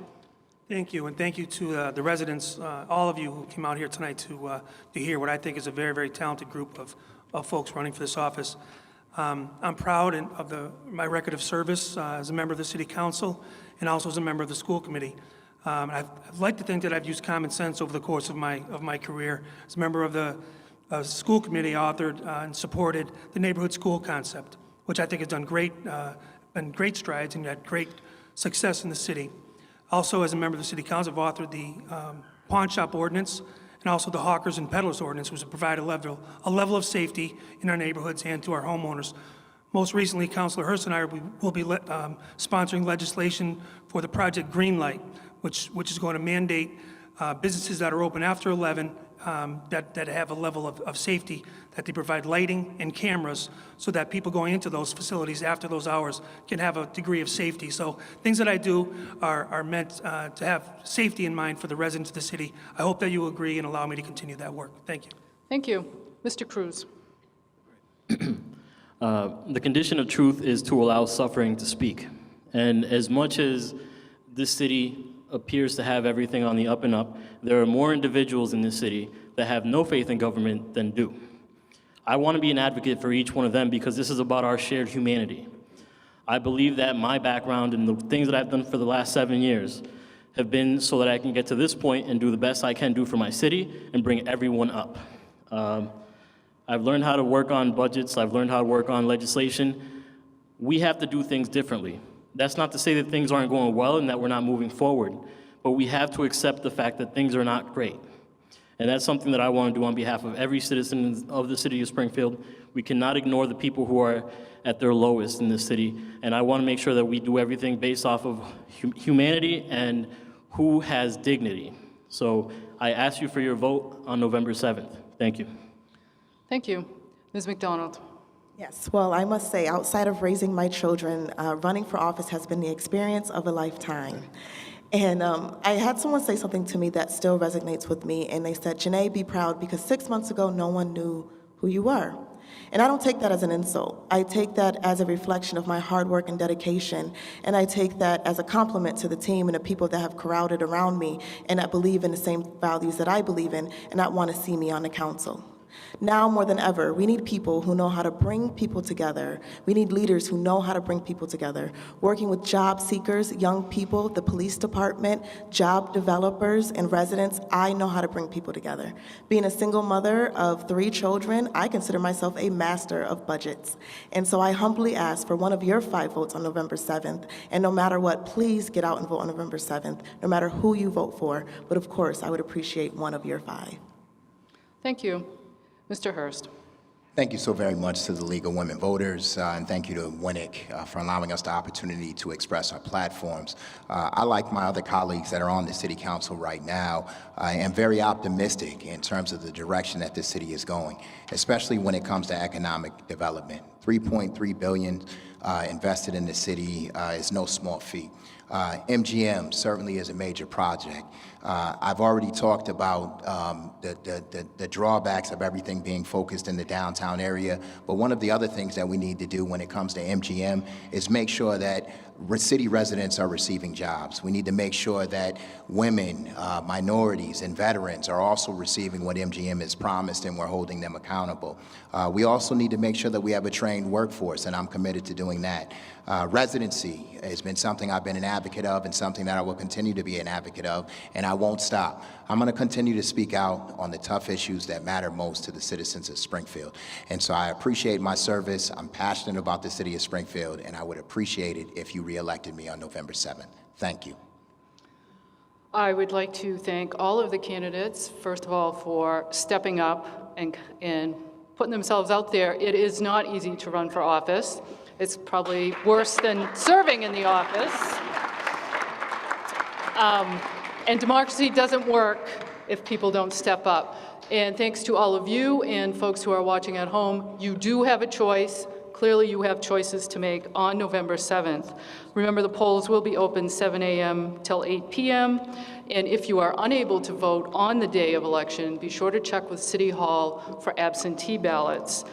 Thank you, and thank you to the residents, all of you who came out here tonight to hear what I think is a very, very talented group of folks running for this office. I'm proud of my record of service as a member of the City Council and also as a member of the school committee. I'd like to think that I've used common sense over the course of my career. As a member of the school committee, authored and supported the neighborhood school concept, which I think has done been great strides and had great success in the city. Also, as a member of the City Council, I've authored the pawn shop ordinance and also the hawkers and peddlers ordinance, which will provide a level of safety in our neighborhoods and to our homeowners. Most recently, Councilor Hurst and I will be sponsoring legislation for the Project Greenlight, which is going to mandate businesses that are open after 11 that have a level of safety, that they provide lighting and cameras so that people going into those facilities after those hours can have a degree of safety. So things that I do are meant to have safety in mind for the residents of the city. I hope that you agree and allow me to continue that work. Thank you. Thank you. Mr. Cruz. The condition of truth is to allow suffering to speak. And as much as this city appears to have everything on the up and up, there are more individuals in this city that have no faith in government than do. I want to be an advocate for each one of them because this is about our shared humanity. I believe that my background and the things that I've done for the last 7 years have been so that I can get to this point and do the best I can do for my city and bring everyone up. I've learned how to work on budgets. I've learned how to work on legislation. We have to do things differently. That's not to say that things aren't going well and that we're not moving forward. but we have to accept the fact that things are not great. And that's something that I want to do on behalf of every citizen of the city of Springfield. We cannot ignore the people who are at their lowest in this city, and I want to make sure that we do everything based off of humanity and who has dignity. So I ask you for your vote on November 7th. Thank you. Thank you. Ms. McDonald. Yes, well, I must say, outside of raising my children, running for office has been the experience of a lifetime. And I had someone say something to me that still resonates with me, and they said, Jynai, be proud, because 6 months ago, no one knew who you were. And I don't take that as an insult. I take that as a reflection of my hard work and dedication, and I take that as a compliment to the team and the people that have crowded around me and that believe in the same values that I believe in and that want to see me on the council. Now more than ever, we need people who know how to bring people together. We need leaders who know how to bring people together. Working with job seekers, young people, the police department, job developers, and residents, I know how to bring people together. Being a single mother of 3 children, I consider myself a master of budgets. And so I humbly ask for one of your 5 votes on November 7th. And no matter what, please get out and vote on November 7th, no matter who you vote for. But of course, I would appreciate one of your 5. Thank you. Mr. Hurst. Thank you so very much to the League of Women Voters, and thank you to WINIC for allowing us the opportunity to express our platforms. I, like my other colleagues that are on the City Council right now, I am very optimistic in terms of the direction that this city is going, especially when it comes to economic development. $3.3 billion invested in the city is no small feat. MGM certainly is a major project. I've already talked about the drawbacks of everything being focused in the downtown area, but one of the other things that we need to do when it comes to MGM is make sure that city residents are receiving jobs. We need to make sure that women, minorities, and veterans are also receiving what MGM has promised, and we're holding them accountable. We also need to make sure that we have a trained workforce, and I'm committed to doing that. Residency has been something I've been an advocate of and something that I will continue to be an advocate of, and I won't stop. I'm going to continue to speak out on the tough issues that matter most to the citizens of Springfield. And so I appreciate my service. I'm passionate about the city of Springfield, and I would appreciate it if you re-elected me on November 7th. Thank you. I would like to thank all of the candidates, first of all, for stepping up and putting themselves out there. It is not easy to run for office. It's probably worse than serving in the office. And democracy doesn't work if people don't step up. And thanks to all of you and folks who are watching at home, you do have a choice. Clearly, you have choices to make on November 7th. Remember, the polls will be open 7 a.m. till 8 p.m. And if you are unable to vote on the day of election, be sure to check with City Hall for absentee ballots.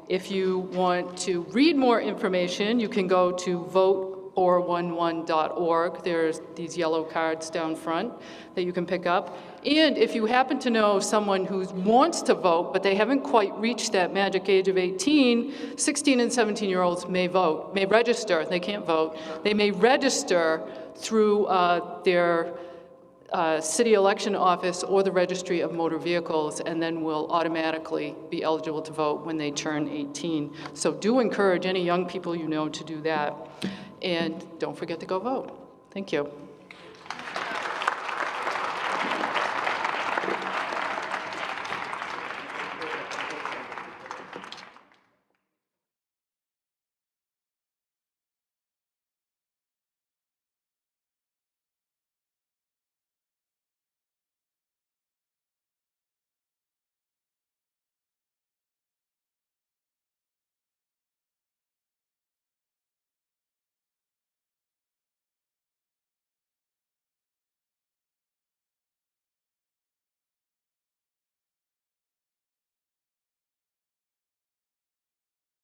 If you want to read more information, you can go to vote411.org. There's these yellow cards down front that you can pick up. And if you happen to know someone who wants to vote, but they haven't quite reached that magic age of 18, 16 and 17-year-olds may vote, may register. They can't vote. They may register through their city election office or the registry of motor vehicles, and then will automatically be eligible to vote when they turn 18. So do encourage any young people you know to do that. And don't forget to go vote. Thank you.